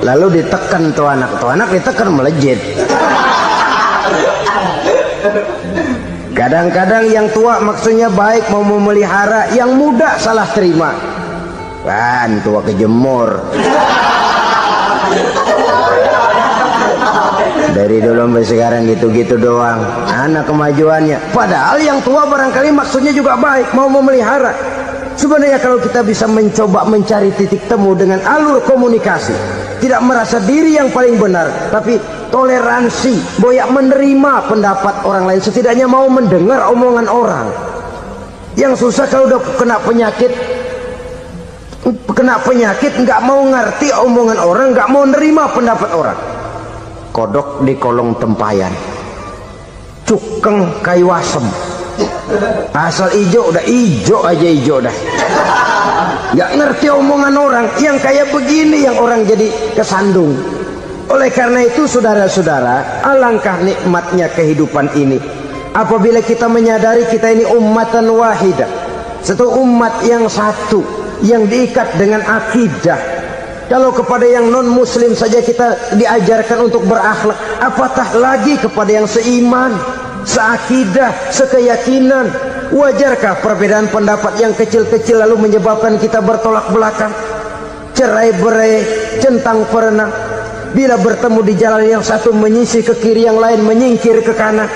S3: Lalu ditekan tuh anak ditekan melejit. Kadang-kadang yang tua maksudnya baik, mau memelihara, yang muda salah terima. Kan tua kejemur. Dari dulu sampai sekarang gitu-gitu doang, anak kemajuannya. Padahal yang tua barangkali maksudnya juga baik, mau memelihara. Sebenarnya kalau kita bisa mencoba mencari titik temu dengan alur komunikasi, tidak merasa diri yang paling benar, tapi toleransi, boyak menerima pendapat orang lain, setidaknya mau mendengar omongan orang. Yang susah kalau udah kena penyakit nggak mau ngerti omongan orang, nggak mau nerima pendapat orang. Kodok di kolong tempayan, cukeng kayu asem, Asal ijo udah ijo aja, ijo dah. Gak ngerti omongan orang. Yang kayak begini yang orang jadi kesandung. Oleh karena itu saudara-saudara, alangkah nikmatnya kehidupan ini apabila kita menyadari kita ini ummatan wahidah, satu umat yang satu, yang diikat dengan akidah. Kalau kepada yang non muslim saja kita diajarkan untuk berakhlak, apatah lagi kepada yang seiman, seakidah, sekeyakinan. Wajarkah perbedaan pendapat yang kecil-kecil lalu menyebabkan kita bertolak belakang, cerai-berai, centang perenang? Bila bertemu di jalan yang satu menyisih ke kiri, yang lain menyingkir ke kanan.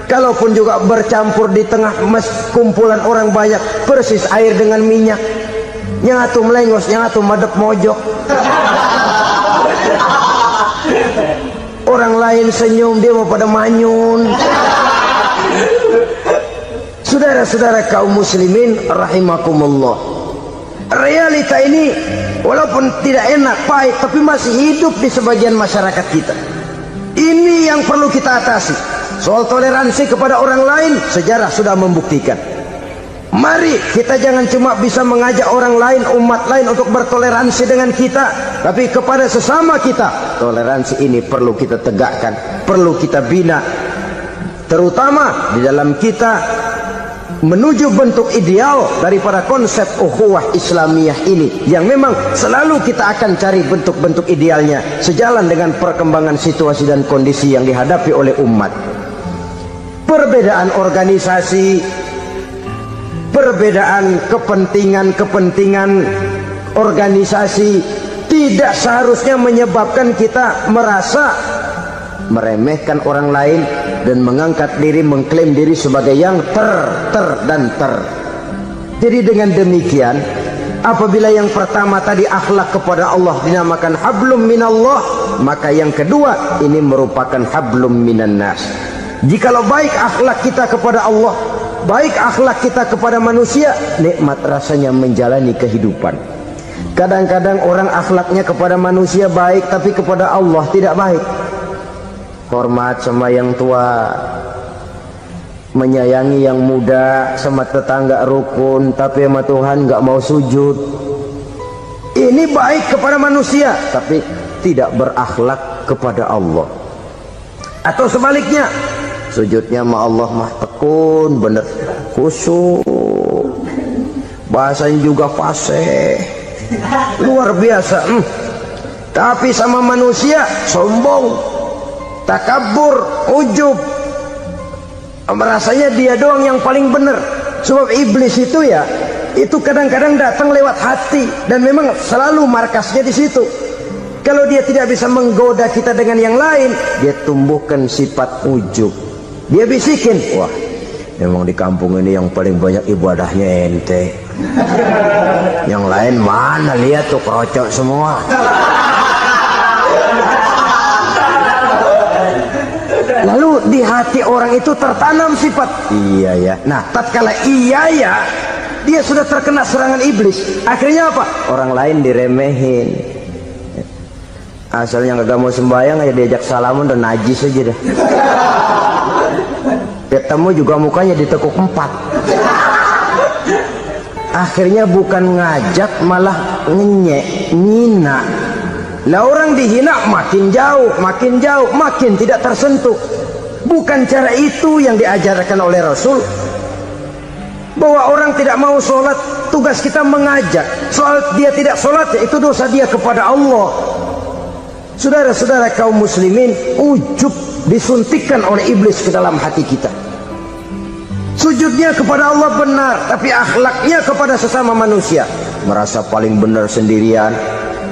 S3: Kalaupun juga bercampur di tengah kumpulan orang banyak, persis air dengan minyak. Yang atu melengos, yang atu madep mojok. Orang lain senyum, dia mau pada manyun. Saudara-saudara kaum muslimin rahimakumullah, realita ini walaupun tidak enak, pahit, tapi masih hidup di sebagian masyarakat kita. Ini yang perlu kita atasi. Soal toleransi kepada orang lain, sejarah sudah membuktikan. Mari kita jangan cuma bisa mengajak orang lain, umat lain untuk bertoleransi dengan kita, tapi kepada sesama kita. Toleransi ini perlu kita tegakkan, perlu kita bina, terutama di dalam kita menuju bentuk ideal daripada konsep ukhuwah Islamiyah ini, yang memang selalu kita akan cari bentuk-bentuk idealnya sejalan dengan perkembangan situasi dan kondisi yang dihadapi oleh umat. Perbedaan organisasi, perbedaan kepentingan organisasi tidak seharusnya menyebabkan kita merasa meremehkan orang lain dan mengangkat diri, mengklaim diri sebagai yang ter. Jadi dengan demikian, apabila yang pertama tadi akhlak kepada Allah dinamakan hablum minallah, maka yang kedua ini merupakan hablum minan nas. Jikalau baik akhlak kita kepada Allah, baik akhlak kita kepada manusia, nikmat rasanya menjalani kehidupan. Kadang-kadang orang akhlaknya kepada manusia baik, tapi kepada Allah tidak baik. Hormat sama yang tua, menyayangi yang muda, sama tetangga rukun, tapi sama Tuhan nggak mau sujud. Ini baik kepada manusia, tapi tidak berakhlak kepada Allah. Atau sebaliknya, sujudnya sama Allah mah tekun, bener, khusyuk, bahasanya juga fasih, luar biasa. Tapi sama manusia sombong, takabur, ujub, merasanya dia doang yang paling benar. Sebab iblis itu ya, itu kadang-kadang datang lewat hati, dan memang selalu markasnya di situ. Kalau dia tidak bisa menggoda kita dengan yang lain, dia tumbuhkan sifat ujub. Dia bisikin, wah memang di kampung ini yang paling banyak ibadahnya ente. Yang lain mana, lihat tuh kerocok semua. Lalu di hati orang itu tertanam sifat iya ya. Nah, tatkala iya ya, dia sudah terkena serangan iblis. Akhirnya apa? Orang lain diremehin. Asalnya nggak mau sembahyang aja diajak salaman dan najis aja dah. Ketemu juga mukanya ditekuk 4. Akhirnya bukan ngajak malah ngenyek, ngina. Lah orang dihina makin jauh, makin tidak tersentuh. Bukan cara itu yang diajarkan oleh Rasul. Bahwa orang tidak mau sholat, tugas kita mengajak. Soal dia tidak sholat, itu dosa dia kepada Allah. Saudara-saudara kaum muslimin, ujub disuntikkan oleh iblis ke dalam hati kita. Sujudnya kepada Allah benar, tapi akhlaknya kepada sesama manusia merasa paling benar sendirian,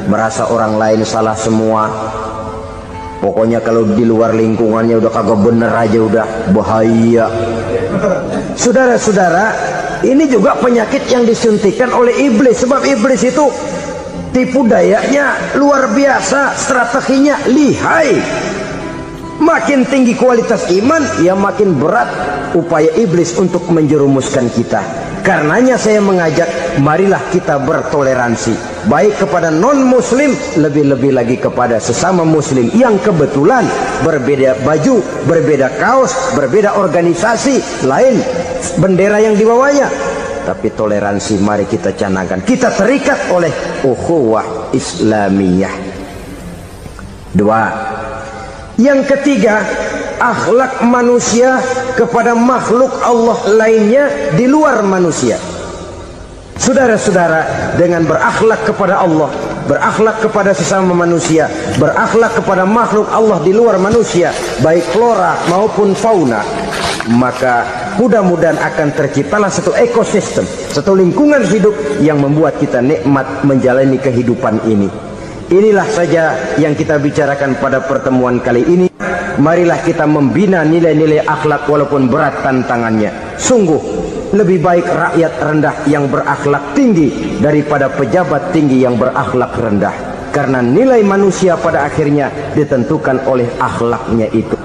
S3: merasa orang lain salah semua. Pokoknya kalau di luar lingkungannya udah kagak bener aja udah bahaya. Saudara-saudara, ini juga penyakit yang disuntikan oleh iblis. Sebab iblis itu tipu dayanya luar biasa, strateginya lihai. Makin tinggi kualitas iman, ya makin berat upaya iblis untuk menjerumuskan kita. Karenanya saya mengajak, marilah kita bertoleransi, baik kepada non-muslim, lebih-lebih lagi kepada sesama muslim yang kebetulan berbeda baju, berbeda kaos, berbeda organisasi, lain bendera yang dibawanya. Tapi toleransi mari kita canangkan. Kita terikat oleh ukhuwah Islamiyah. 2. Yang ketiga, akhlak manusia kepada makhluk Allah lainnya di luar manusia. Saudara-saudara, dengan berakhlak kepada Allah, berakhlak kepada sesama manusia, berakhlak kepada makhluk Allah di luar manusia, baik flora maupun fauna, maka mudah-mudahan akan terciptalah satu ekosistem, satu lingkungan hidup yang membuat kita nikmat menjalani kehidupan ini. Inilah saja yang kita bicarakan pada pertemuan kali ini. Marilah kita membina nilai-nilai akhlak walaupun berat tantangannya. Sungguh lebih baik rakyat rendah yang berakhlak tinggi daripada pejabat tinggi yang berakhlak rendah. Karena nilai manusia pada akhirnya ditentukan oleh akhlaknya itu.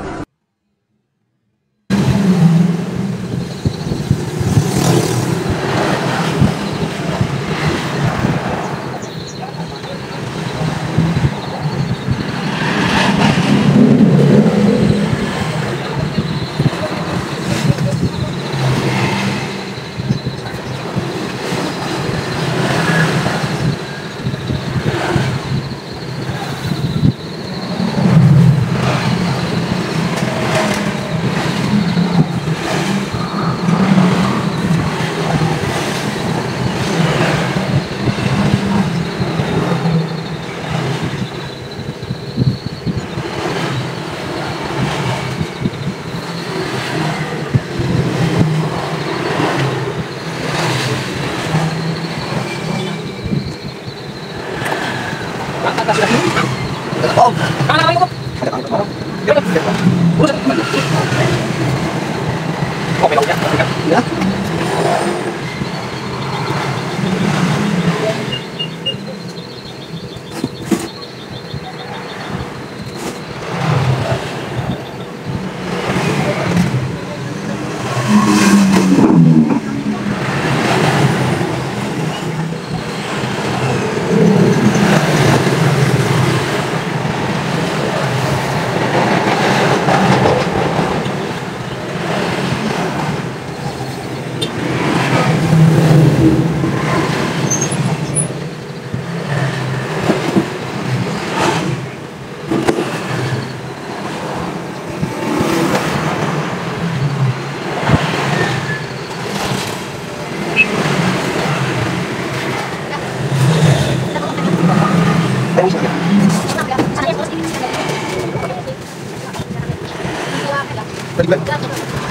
S4: Terima kasih.